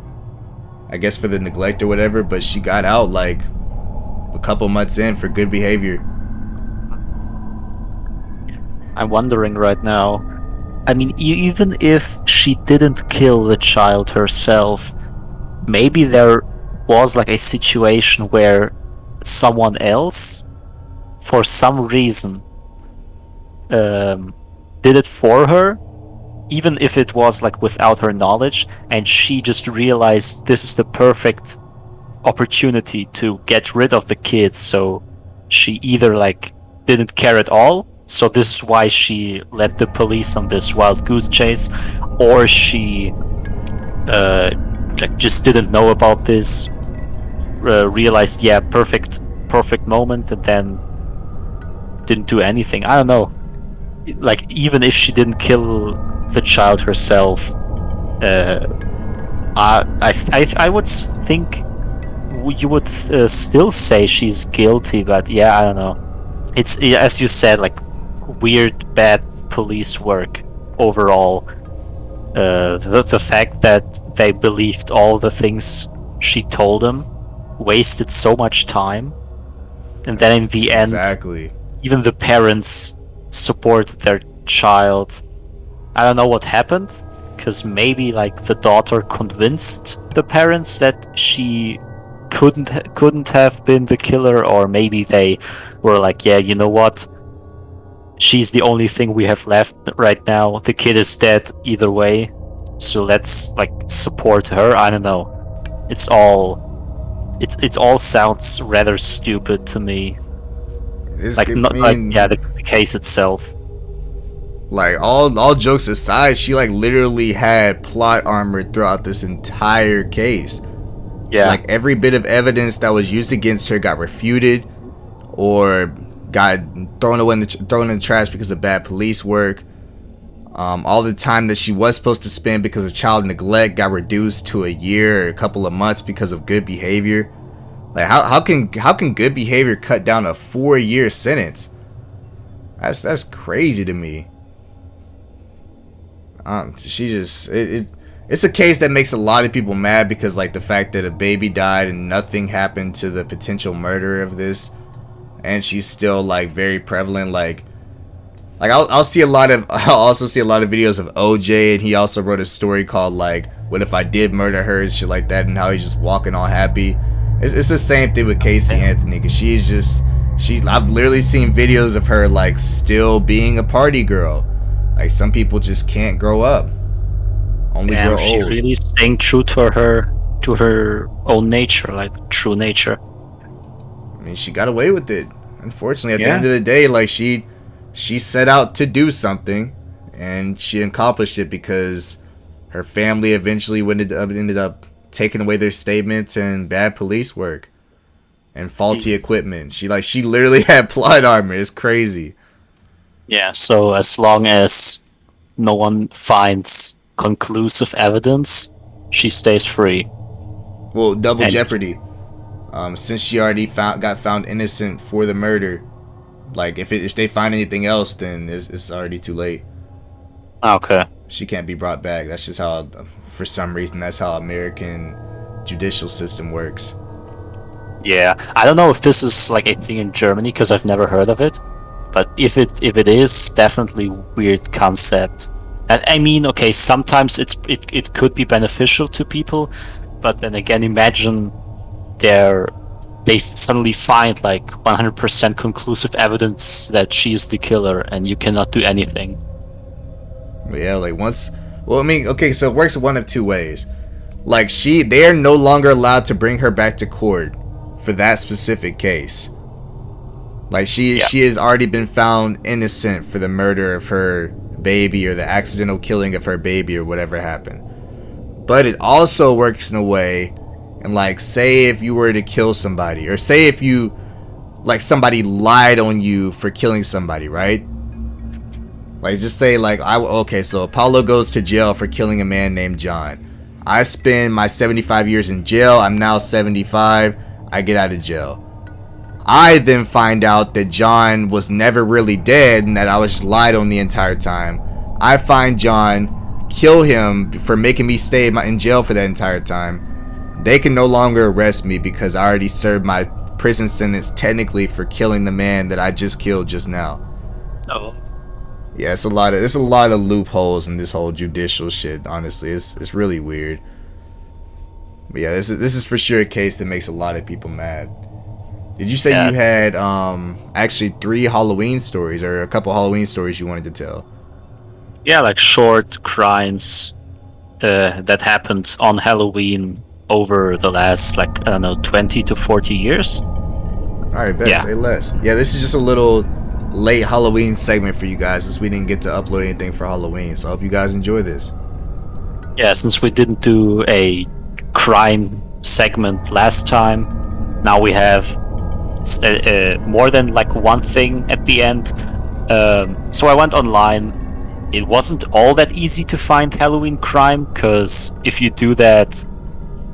I guess for the neglect or whatever, but she got out like a couple months in for good behavior. I'm wondering right now, I mean, even if she didn't kill the child herself, maybe there was like a situation where someone else, for some reason, did it for her, even if it was like without her knowledge, and she just realized this is the perfect opportunity to get rid of the kids, so she either like didn't care at all, so this is why she led the police on this wild goose chase, or she like just didn't know about this, realized perfect moment, and then didn't do anything. I don't know, like even if she didn't kill the child herself, I would think you would still say she's guilty, but yeah, I don't know. It's, as you said, like weird bad police work overall. The fact that they believed all the things she told them, wasted so much time, and then in the end, even the parents supported their child. I don't know what happened, because maybe like the daughter convinced the parents that she couldn't have been the killer, or maybe they were like, yeah, you know what, she's the only thing we have left right now, the kid is dead either way, so let's like support her. I don't know, it all sounds rather stupid to me. The case itself. Like all jokes aside, she like literally had plot armor throughout this entire case. Yeah. Like every bit of evidence that was used against her got refuted or got thrown in the trash because of bad police work. All the time that she was supposed to spend because of child neglect got reduced to a year or a couple of months because of good behavior. Like how can good behavior cut down a 4-year sentence? That's crazy to me. It's a case that makes a lot of people mad because like the fact that a baby died and nothing happened to the potential murderer of this, and she's still like very prevalent. Like I'll also see a lot of videos of OJ, and he also wrote a story called like "What If I Did Murder Her" and shit like that, and how he's just walking all happy. It's the same thing with Casey Anthony, because I've literally seen videos of her like still being a party girl. Like some people just can't grow up. Only grow old. She really staying true to her own nature, like true nature. I mean, she got away with it. Unfortunately, at the end of the day, like she set out to do something, and she accomplished it because her family eventually ended up taking away their statements and bad police work and faulty equipment. She literally had plot armor. It's crazy. Yeah. So as long as no one finds conclusive evidence, she stays free. Well, double jeopardy. Since she already got found innocent for the murder, like if they find anything else, then it's already too late. Okay. She can't be brought back. That's just how, for some reason, that's how American judicial system works. Yeah, I don't know if this is like a thing in Germany because I've never heard of it, but if it is, definitely weird concept. And I mean, okay, sometimes it could be beneficial to people, but then again, imagine they suddenly find like 100% conclusive evidence that she's the killer, and you cannot do anything. Yeah, like once. Well, I mean, okay, so it works one of two ways. Like they are no longer allowed to bring her back to court for that specific case. Like she has already been found innocent for the murder of her baby or the accidental killing of her baby or whatever happened. But it also works in a way, and like say if you were to kill somebody, or say if you like somebody lied on you for killing somebody, right? Like just say like so Apollo goes to jail for killing a man named John. I spend my 75 years in jail. I'm now 75. I get out of jail. I then find out that John was never really dead and that I was just lied on the entire time. I find John, kill him for making me stay in jail for that entire time. They can no longer arrest me because I already served my prison sentence technically for killing the man that I just killed just now. Oh. Yeah, there's a lot of loopholes in this whole judicial shit. Honestly, it's really weird. But yeah, this is for sure a case that makes a lot of people mad. Did you say you had actually 3 Halloween stories, or a couple Halloween stories you wanted to tell? Yeah, like short crimes that happened on Halloween over the last 20 to 40 years. All right, best say less. Yeah, this is just a little late Halloween segment for you guys, since we didn't get to upload anything for Halloween. So I hope you guys enjoy this. Yeah, since we didn't do a crime segment last time, now we have more than one thing at the end. So I went online. It wasn't all that easy to find Halloween crime, because if you do that,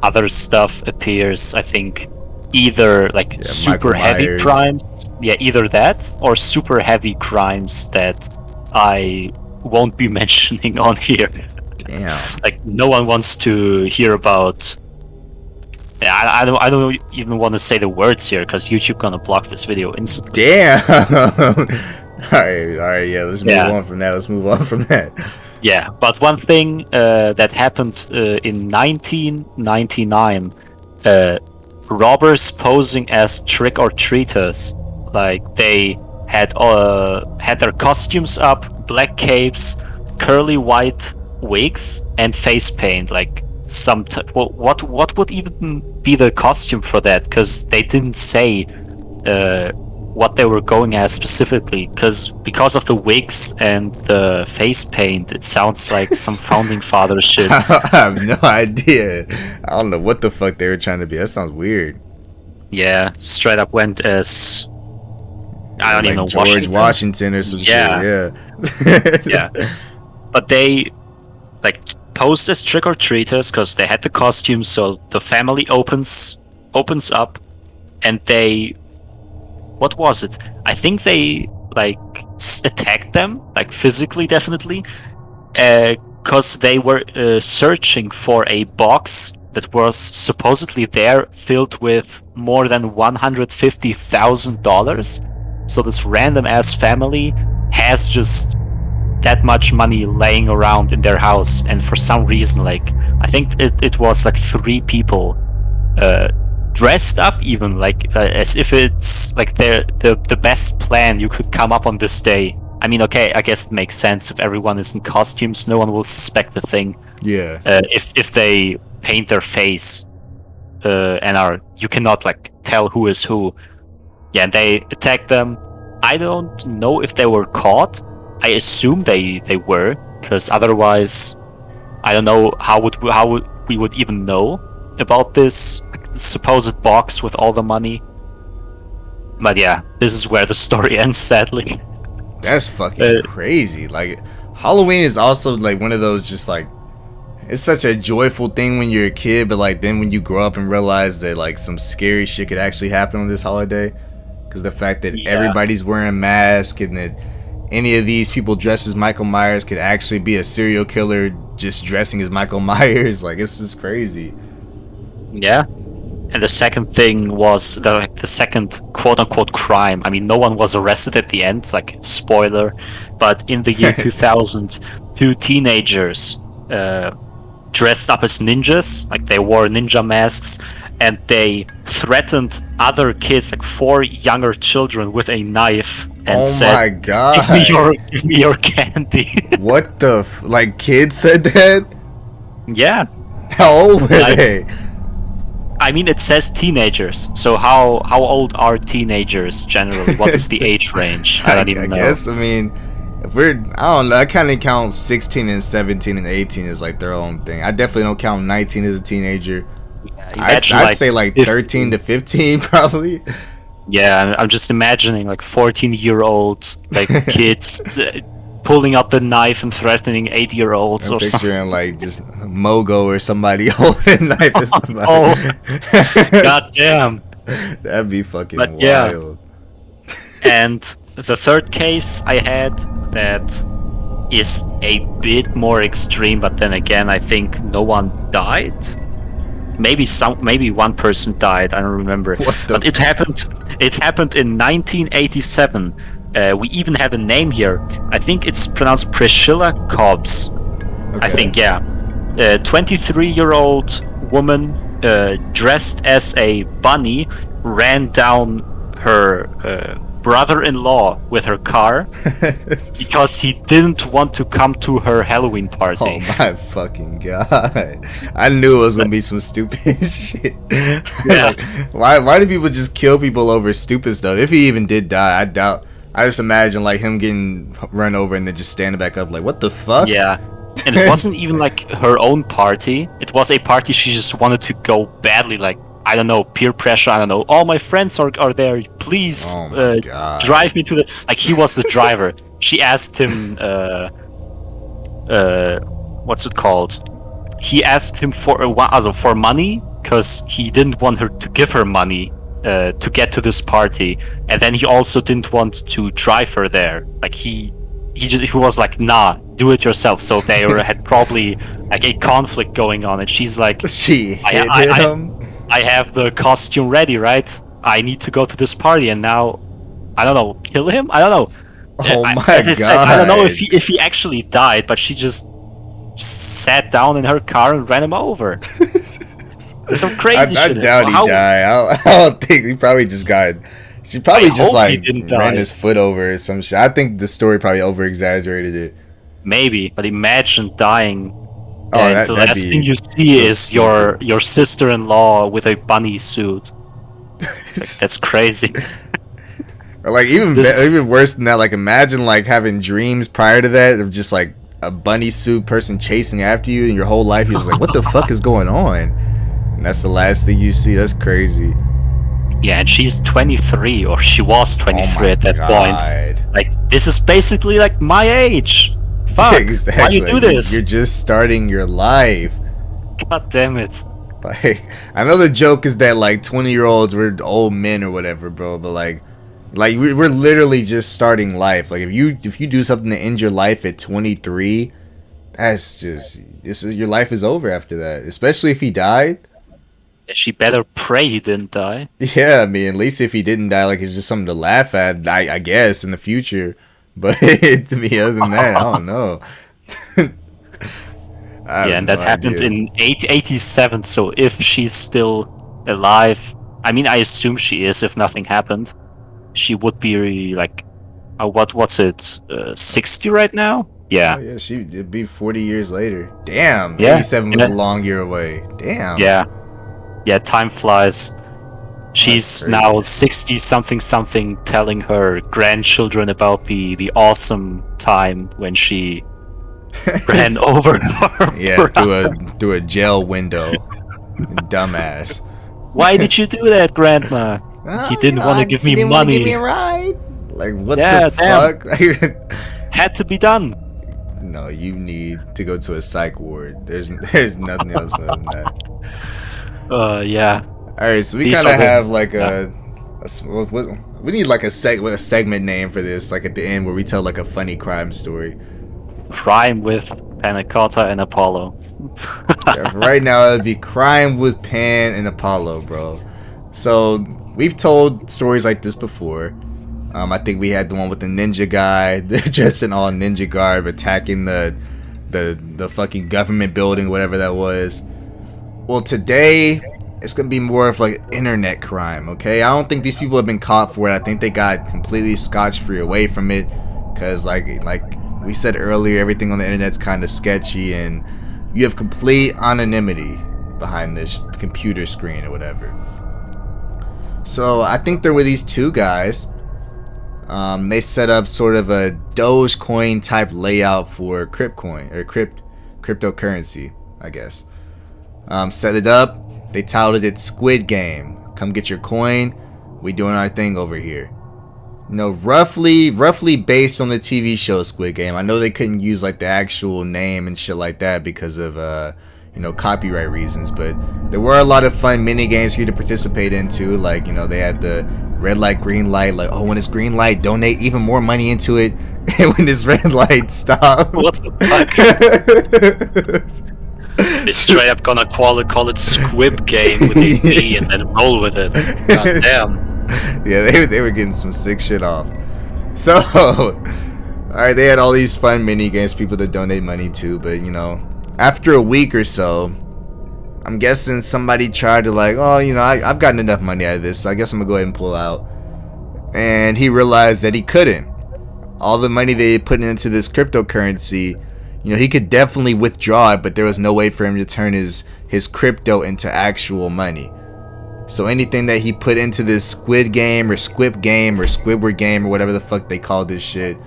other stuff appears. I think either super heavy crimes, either that or super heavy crimes that I won't be mentioning on here. Damn. No one wants to hear about. I don't even want to say the words here because YouTube gonna block this video instantly. Damn. all right, yeah. Let's move on from that. Yeah, but one thing that happened in 1999, robbers posing as trick-or-treaters, they had their costumes up, black capes, curly white wigs, and face paint. What would even be the costume for that? Because they didn't say what they were going as specifically. Because of the wigs and the face paint, it sounds like some founding father shit. I have no idea. I don't know what the fuck they were trying to be. That sounds weird. Yeah, straight up went as I don't even like know, George Washington or some Yeah. shit. Yeah. Yeah. But they like posed as trick-or-treaters because they had the costumes, so the family opens up, and they, what was it? I think they like attacked them, like physically, definitely, because they were searching for a box that was supposedly there filled with more than $150,000. So this random ass family has just that much money laying around in their house, and for some reason, like, I think it was like 3 people dressed up, even like as if it's like the best plan you could come up on this day. I mean, okay, I guess it makes sense. If everyone is in costumes, no one will suspect a thing. Yeah. If they paint their face and you cannot like tell who is who. Yeah, and they attacked them. I don't know if they were caught. I assume they were, because otherwise, I don't know how we would even know about this supposed box with all the money. But yeah, this is where the story ends, sadly. That's fucking crazy. Like, Halloween is also like one of those, just like, it's such a joyful thing when you're a kid, but like then when you grow up and realize that like some scary shit could actually happen on this holiday, because the fact that everybody's wearing masks and that any of these people dressed as Michael Myers could actually be a serial killer just dressing as Michael Myers, like, it's just crazy. Yeah. And the second thing was the second quote-unquote crime. I mean, no one was arrested at the end, like, spoiler. But in the year 2000, 2 teenagers dressed up as ninjas, like they wore ninja masks, and they threatened other kids, like 4 younger children, with a knife and said, my god, give me your candy. What the like, kids said that? Yeah. How old were they? I mean, it says teenagers, so how old are teenagers generally? What is the age range? I don't even know. I guess, I mean, if we're, I don't know, I kind of count 16 and 17 and 18 as like their own thing. I definitely don't count 19 as a teenager. Yeah, I'd say like 13 to 15 probably. Yeah, I'm just imagining like 14-year-old like kids pulling out the knife and threatening 8-year-olds or something. Picturing like just Mogo or somebody holding a knife at somebody. Oh, god damn. That'd be fucking wild. Yeah. And the third case I had that is a bit more extreme, but then again, I think no one died. Maybe one person died. I don't remember. But it happened in 1987. We even have a name here. I think it's pronounced Priscilla Cobbs. Okay. I think, yeah. 23-year-old woman dressed as a bunny ran down her brother-in-law with her car because he didn't want to come to her Halloween party. Oh my fucking god. I knew it was gonna be some stupid shit. Yeah. Why do people just kill people over stupid stuff? If he even did die, I just imagine like him getting run over and then just standing back up like, what the fuck? Yeah. And it wasn't even like her own party. It was a party she just wanted to go badly, like, I don't know, peer pressure, I don't know. All my friends are there. Please drive me to the... Like, he was the driver. She asked him... what's it called? He asked him for money, because he didn't want her to give her money to get to this party. And then he also didn't want to drive her there. Like, he was like, nah, do it yourself. So they had probably like a conflict going on, and she's like, she hit him. I have the costume ready, right? I need to go to this party, and now, I don't know, kill him? I don't know. Oh my god! Said, I don't know if he actually died, but she just sat down in her car and ran him over. Some crazy shit. I doubt he died. I don't think he probably just got. She probably just like ran his foot over or some shit. I think the story probably over exaggerated it. Maybe, but imagine dying. Oh, and the last thing you see is your sister-in-law with a bunny suit. Like, that's crazy. Or like even worse than that. Like, imagine like having dreams prior to that of just like a bunny suit person chasing after you, and your whole life you're just like, what the fuck is going on? And that's the last thing you see. That's crazy. Yeah, and she's 23, or she was Oh 23 my at that point. god. Like, this is basically like my age. Fuck. Why you Exactly. do this? You're just starting your life. God damn it. Like, I know the joke is that like 20-year-olds we're old men or whatever, bro. But like we're literally just starting life. Like if you do something to end your life at 23, that's just your life is over after that. Especially if he died. She better pray he didn't die. Yeah, I mean, at least if he didn't die, like it's just something to laugh at. I guess in the future. But to me, other than that, I don't know. I have Yeah, and no that happened idea. in 87, so if she's still alive, I mean, I assume she is if nothing happened. She would be like, what's it, 60 right now? Oh Yeah. yeah, it'd be 40 years later. Damn, Yeah. 87 was a Yeah. long year away. Damn. Yeah. Yeah, time flies. That's She's now crazy. 60 something something, telling her grandchildren about the awesome time when she ran over her Yeah, brother. through a jail window. Dumbass. Why did you do that, Grandma? He didn't want to give He me didn't want to give me money. a ride. Like what Yeah, the damn. fuck? Had to be done. No, you need to go to a psych ward. There's nothing else other than that. Yeah. All right, so we These kind are of the have like yeah. we need like a segment name for this, like at the end where we tell like a funny crime story. Crime with Panna Cotta and Apollo. Yeah, for right now it'd be crime with Pan and Apollo, bro. So we've told stories like this before. I think we had the one with the ninja guy dressed in all ninja garb attacking the fucking government building, whatever that was. Well, today it's gonna be more of like internet crime. Okay, I don't think these people have been caught for it. I think they got completely scotch-free away from it, cause like we said earlier, everything on the internet's kind of sketchy, and you have complete anonymity behind this computer screen or whatever. So I think there were these two guys. They set up sort of a Dogecoin type layout for cryptocurrency, I guess. Set it up. They titled it Squid Game. Come get your coin. We doing our thing over here. You know, roughly based on the TV show Squid Game. I know they couldn't use like the actual name and shit like that because of copyright reasons, but there were a lot of fun mini games for you to participate into. Like, you know, they had the red light, green light. Like, oh, when it's green light, donate even more money into it. And when it's red light, stop. What the fuck? They straight up gonna call it Squib Game with a B and then roll with it. God damn. Yeah, they were getting some sick shit off. So, alright, they had all these fun mini games people to donate money to, but you know, after a week or so, I'm guessing somebody tried to like, oh, you know, I've gotten enough money out of this, so I guess I'm gonna go ahead and pull out. And he realized that he couldn't. All the money they put into this cryptocurrency, you know, he could definitely withdraw it, but there was no way for him to turn his crypto into actual money. So anything that he put into this Squid Game or Squib Game or Squidward Game or whatever the fuck they call this shit,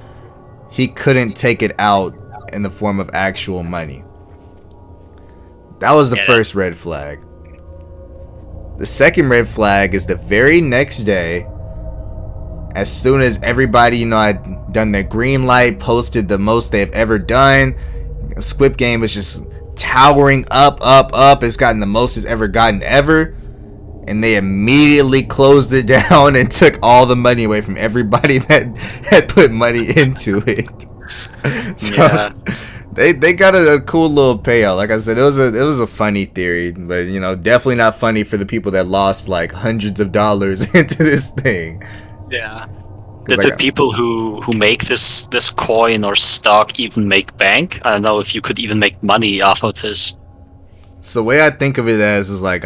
he couldn't take it out in the form of actual money. That was the first red flag. The second red flag is the very next day, as soon as everybody, you know, had done their green light, posted the most they've ever done, Squid Game was just towering up. It's gotten the most it's ever gotten ever. And they immediately closed it down and took all the money away from everybody that had put money into it. So Yeah. they got a cool little payout. Like I said, it was a funny theory, but you know, definitely not funny for the people that lost like hundreds of dollars into this thing. Yeah. Did the people who make this coin or stock even make bank? I don't know if you could even make money off of this. So the way I think of it as is like,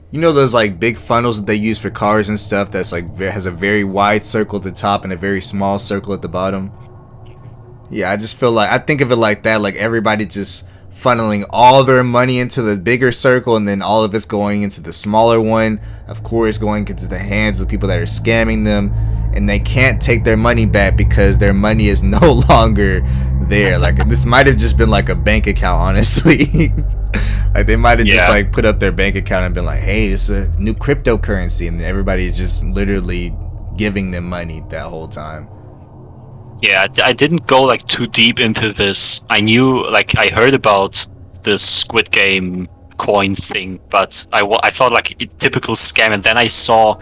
you know those like big funnels that they use for cars and stuff that's like has a very wide circle at the top and a very small circle at the bottom? Yeah, I just feel like, I think of it like that, like everybody just funneling all their money into the bigger circle and then all of it's going into the smaller one, of course going into the hands of people that are scamming them, and they can't take their money back because their money is no longer there. Like, this might have just been like a bank account, honestly. Like they might have just Yeah. like put up their bank account and been like, "Hey, this is a new cryptocurrency," and everybody is just literally giving them money that whole time. Yeah, I didn't go like too deep into this. I knew, like, I heard about the Squid Game coin thing, but I thought like a typical scam, and then I saw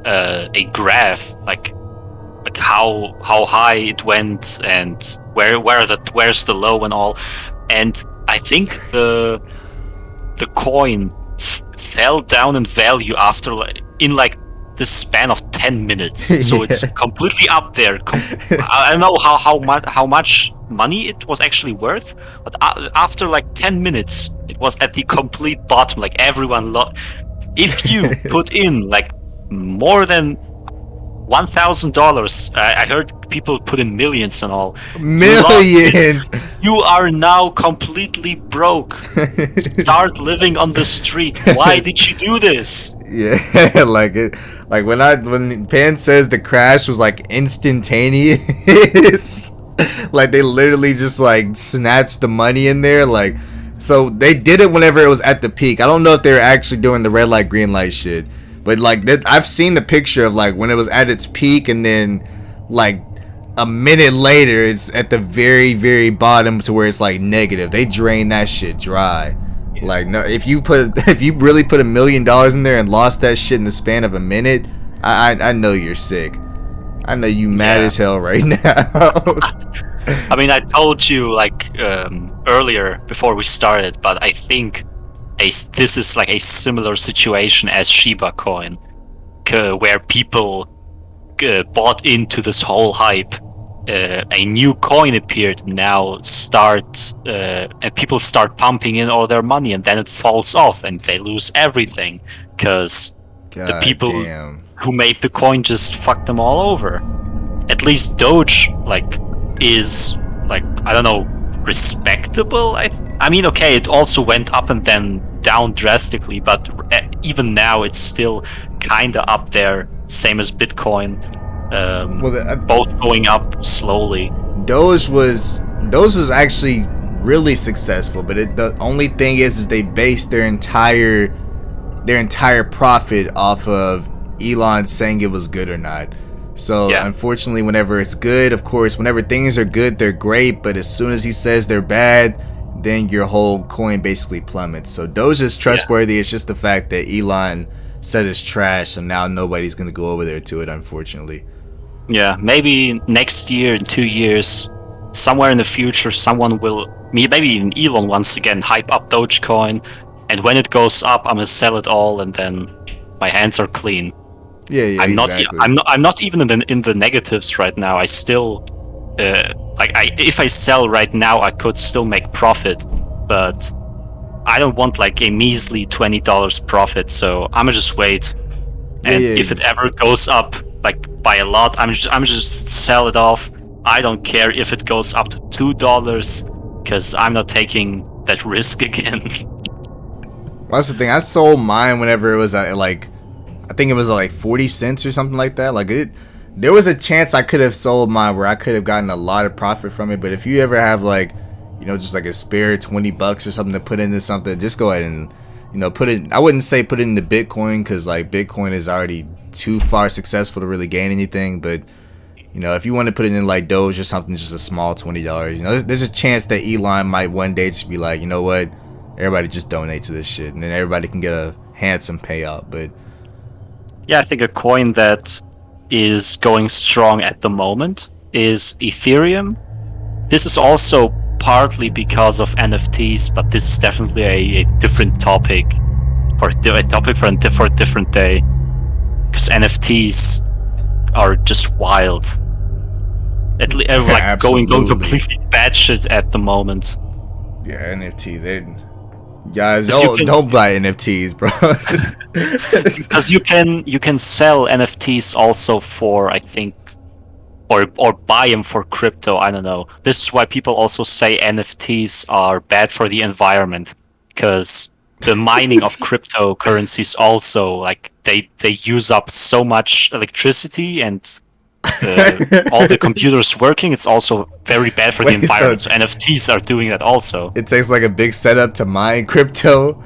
a graph, like how high it went and where's the low and all, and I think the coin fell down in value after like the span of 10 minutes. So it's Yeah. completely up there. I don't know how much money it was actually worth, but after like 10 minutes, it was at the complete bottom. Like everyone, if you put in like more than $1,000, I heard people put in millions and all. You lost it. Millions. You are now completely broke. Start living on the street. Why did you do this? Yeah, like it, like when Pan says the crash was like instantaneous, like they literally just like snatched the money in there, like so they did it whenever it was at the peak. I don't know if they were actually doing the red light green light shit, but like I've seen the picture of like when it was at its peak and then like a minute later it's at the very very bottom to where it's like negative. They drained that shit dry. Like no, if you really put $1,000,000 in there and lost that shit in the span of a minute, I know you're sick. I know you mad as hell right now. I mean, I told you like earlier before we started, but I think this is like a similar situation as Shiba Coin, where people bought into this whole hype. A new coin appeared now and people start pumping in all their money, and then it falls off and they lose everything because the people who made the coin just fucked them all over. At least Doge is I don't know, respectable. I mean, okay, it also went up and then down drastically, but even now it's still kinda up there, same as Bitcoin. Both going up slowly. Doge was actually really successful, but the only thing is they based their entire profit off of Elon saying it was good or not. So unfortunately, whenever it's good, of course, whenever things are good, they're great. But as soon as he says they're bad, then your whole coin basically plummets. So Doge is trustworthy. It's just the fact that Elon said it's trash, so now nobody's gonna go over there to it, unfortunately. Yeah, maybe next year, in 2 years, somewhere in the future, someone will, maybe even Elon once again, hype up Dogecoin, and when it goes up, I'm gonna sell it all, and then my hands are clean. Yeah, exactly. I'm not even in the negatives right now. I still, if I sell right now, I could still make profit, but I don't want like a measly $20 profit, so I'm gonna just wait. And if it ever goes up like by a lot, I'm just sell it off. I don't care if it goes up to $2 because I'm not taking that risk again. Well, that's the thing. I sold mine whenever it was at like, I think it was like 40 cents or something like that. Like there was a chance I could have sold mine where I could have gotten a lot of profit from it. But if you ever have like, you know, just like a spare $20 or something to put into something, just go ahead and, you know, put it. I wouldn't say put it into Bitcoin because like Bitcoin is already too far successful to really gain anything. But you know, if you want to put it in like Doge or something, just a small $20, you know, there's a chance that Elon might one day just be like, you know what, everybody just donate to this shit, and then everybody can get a handsome payout. But yeah, I think a coin that is going strong at the moment is Ethereum. This is also partly because of NFTs, but this is definitely a different topic for a different day, because NFTs are just wild. Like going completely batshit at the moment. Yeah, NFT. Guys, don't buy NFTs, bro. Because you can sell NFTs also for, I think, or buy them for crypto. I don't know. This is why people also say NFTs are bad for the environment, because the mining of cryptocurrencies also, like they use up so much electricity, and all the computers working, it's also very bad for the Wait, so environment. So NFTs are doing that also. it takes like a big setup to mine crypto.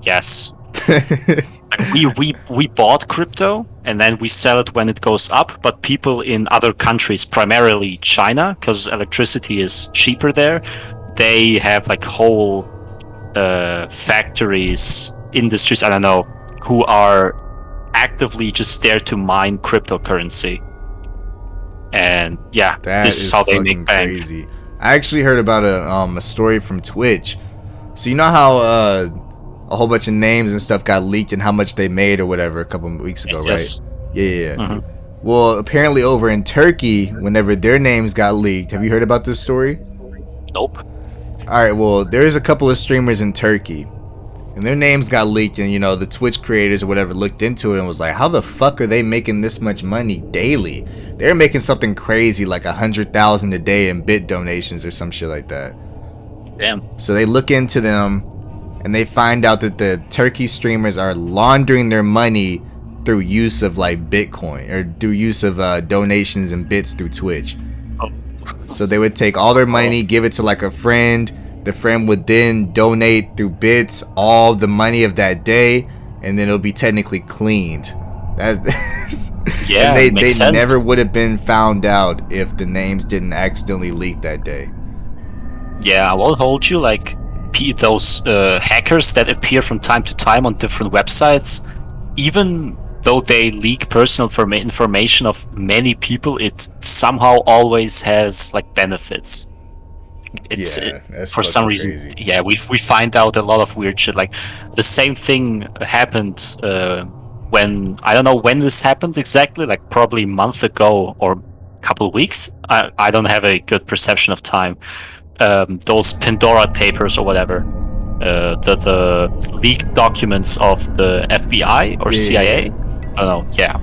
Yes. Like we bought crypto and then we sell it when it goes up, but people in other countries, primarily China, because electricity is cheaper there, they have like whole factories, industries, I don't know, who are actively just there to mine cryptocurrency. And yeah, That this is how they fucking make bank. crazy. I actually heard about a story from Twitch. So you know how a whole bunch of names and stuff got leaked and how much they made or whatever a couple of weeks ago, Yes. right? Yeah. Mhm. Well, apparently over in Turkey, whenever their names got leaked, have you heard about this story? Nope. Alright, well, there's a couple of streamers in Turkey, and their names got leaked, and the Twitch creators or whatever looked into it and was like, how the fuck are they making this much money daily? They're making something crazy like 100,000 a day in bit donations or some shit like that. Damn. So they look into them, and they find out that the Turkey streamers are laundering their money through use of like Bitcoin or through use of donations and bits through Twitch. Oh. So they would take all their money, give it to like a friend. The friend would then donate through bits all the money of that day, and then it'll be technically cleaned. That's Yeah, and they makes sense. never would have been found out if the names didn't accidentally leak that day. Yeah, I won't hold you. Like those hackers that appear from time to time on different websites, even though they leak personal information of many people, it somehow always has like benefits. It's That's for some fucking reason. crazy. Yeah, we find out a lot of weird shit. Like the same thing happened when I don't know when this happened exactly. Like probably a month ago or a couple of weeks. I don't have a good perception of time. Those Pandora papers or whatever, the leaked documents of the FBI or CIA. I don't know. Yeah.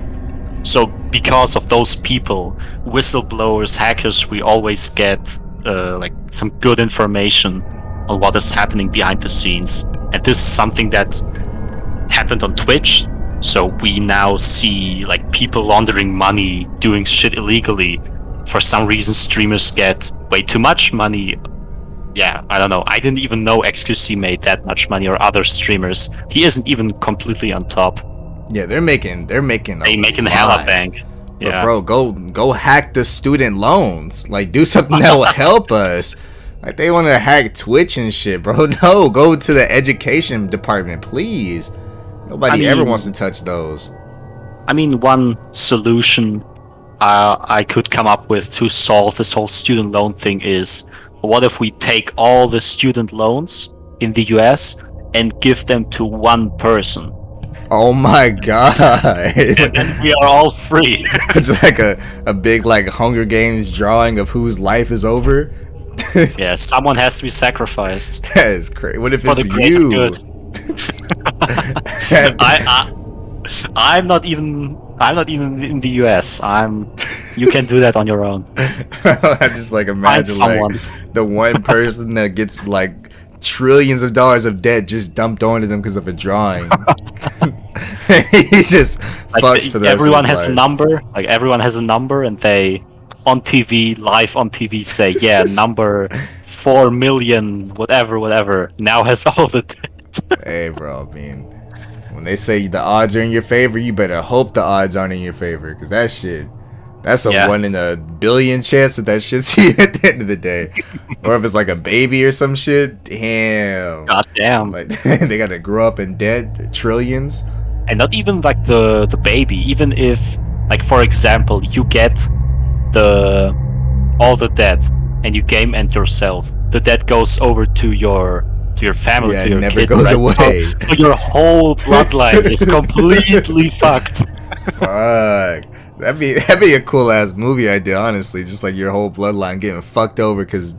So because of those people, whistleblowers, hackers, we always get like some good information on what is happening behind the scenes. And this is something that happened on Twitch. So we now see like people laundering money, doing shit illegally. For some reason, streamers get way too much money. Yeah, I don't know. I didn't even know XQC made that much money or other streamers. He isn't even completely on top. Yeah, they're making They making hella bank. But Yeah. bro, go hack the student loans. Like, do something that will help us. Like, they want to hack Twitch and shit, bro. No, go to the education department, please. Nobody ever wants to touch those. I mean, one solution I could come up with to solve this whole student loan thing is, what if we take all the student loans in the US and give them to one person? Oh my god. And then we are all free. It's like a big like Hunger Games drawing of whose life is over. Yeah, someone has to be sacrificed. That is crazy. What if For the it's greater you? good. I'm not even in the US. You can do that on your own. I just like imagine someone. like the one person that gets like trillions of dollars of debt just dumped onto them because of a drawing. He's just Like fucked for the rest everyone of his has a life. number. Like everyone has a number, and they live on TV say, yeah, number 4 million, whatever, now has all the debt. Hey, bro. I mean, when they say the odds are in your favor, you better hope the odds aren't in your favor, because that shit. That's a 1 in a billion chance that shit's you at the end of the day. Or if it's like a baby or some shit, damn. God damn. Like, they gotta grow up in debt, trillions. And not even like the baby. Even if, like for example, you get all the debt and you game end yourself, the debt goes over to your family, Yeah, to your it never kid, goes right? away. So your whole bloodline is completely fucked. Fuck. That'd be a cool ass movie idea, honestly. Just like your whole bloodline getting fucked over because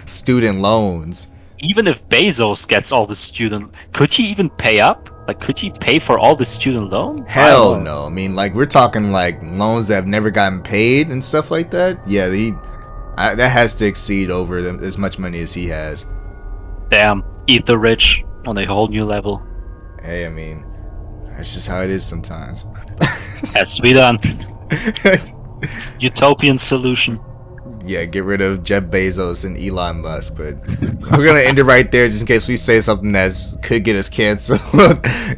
student loans. Even if Bezos gets all the student, could he even pay up? Like, could he pay for all the student loan? Hell no. I mean, like, we're talking like loans that have never gotten paid and stuff like that. Yeah, that has to exceed over as much money as he has. Damn, eat the rich on a whole new level. Hey, I mean, that's just how it is sometimes. Has to be done. Utopian solution. Yeah, get rid of Jeff Bezos and Elon Musk. But we're gonna end it right there, just in case we say something that's could get us canceled.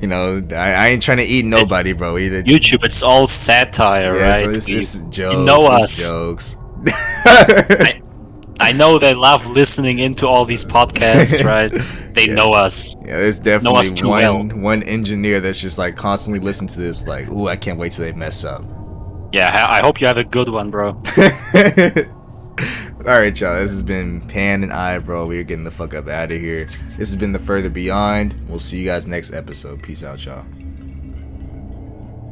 You know, I ain't trying to eat nobody, bro. Either YouTube, it's all satire, yeah, right? so it's jokes. You know It's us. jokes. I know they love listening into all these podcasts, right? They Yeah. know us. Yeah, there's Know us definitely too well. one engineer that's just like constantly listening to this, like, ooh, I can't wait till they mess up. Yeah, I hope you have a good one, bro. Alright, y'all, this has been Pan and I, bro. We're getting the fuck up out of here. This has been The Further Beyond. We'll see you guys next episode. Peace out, y'all.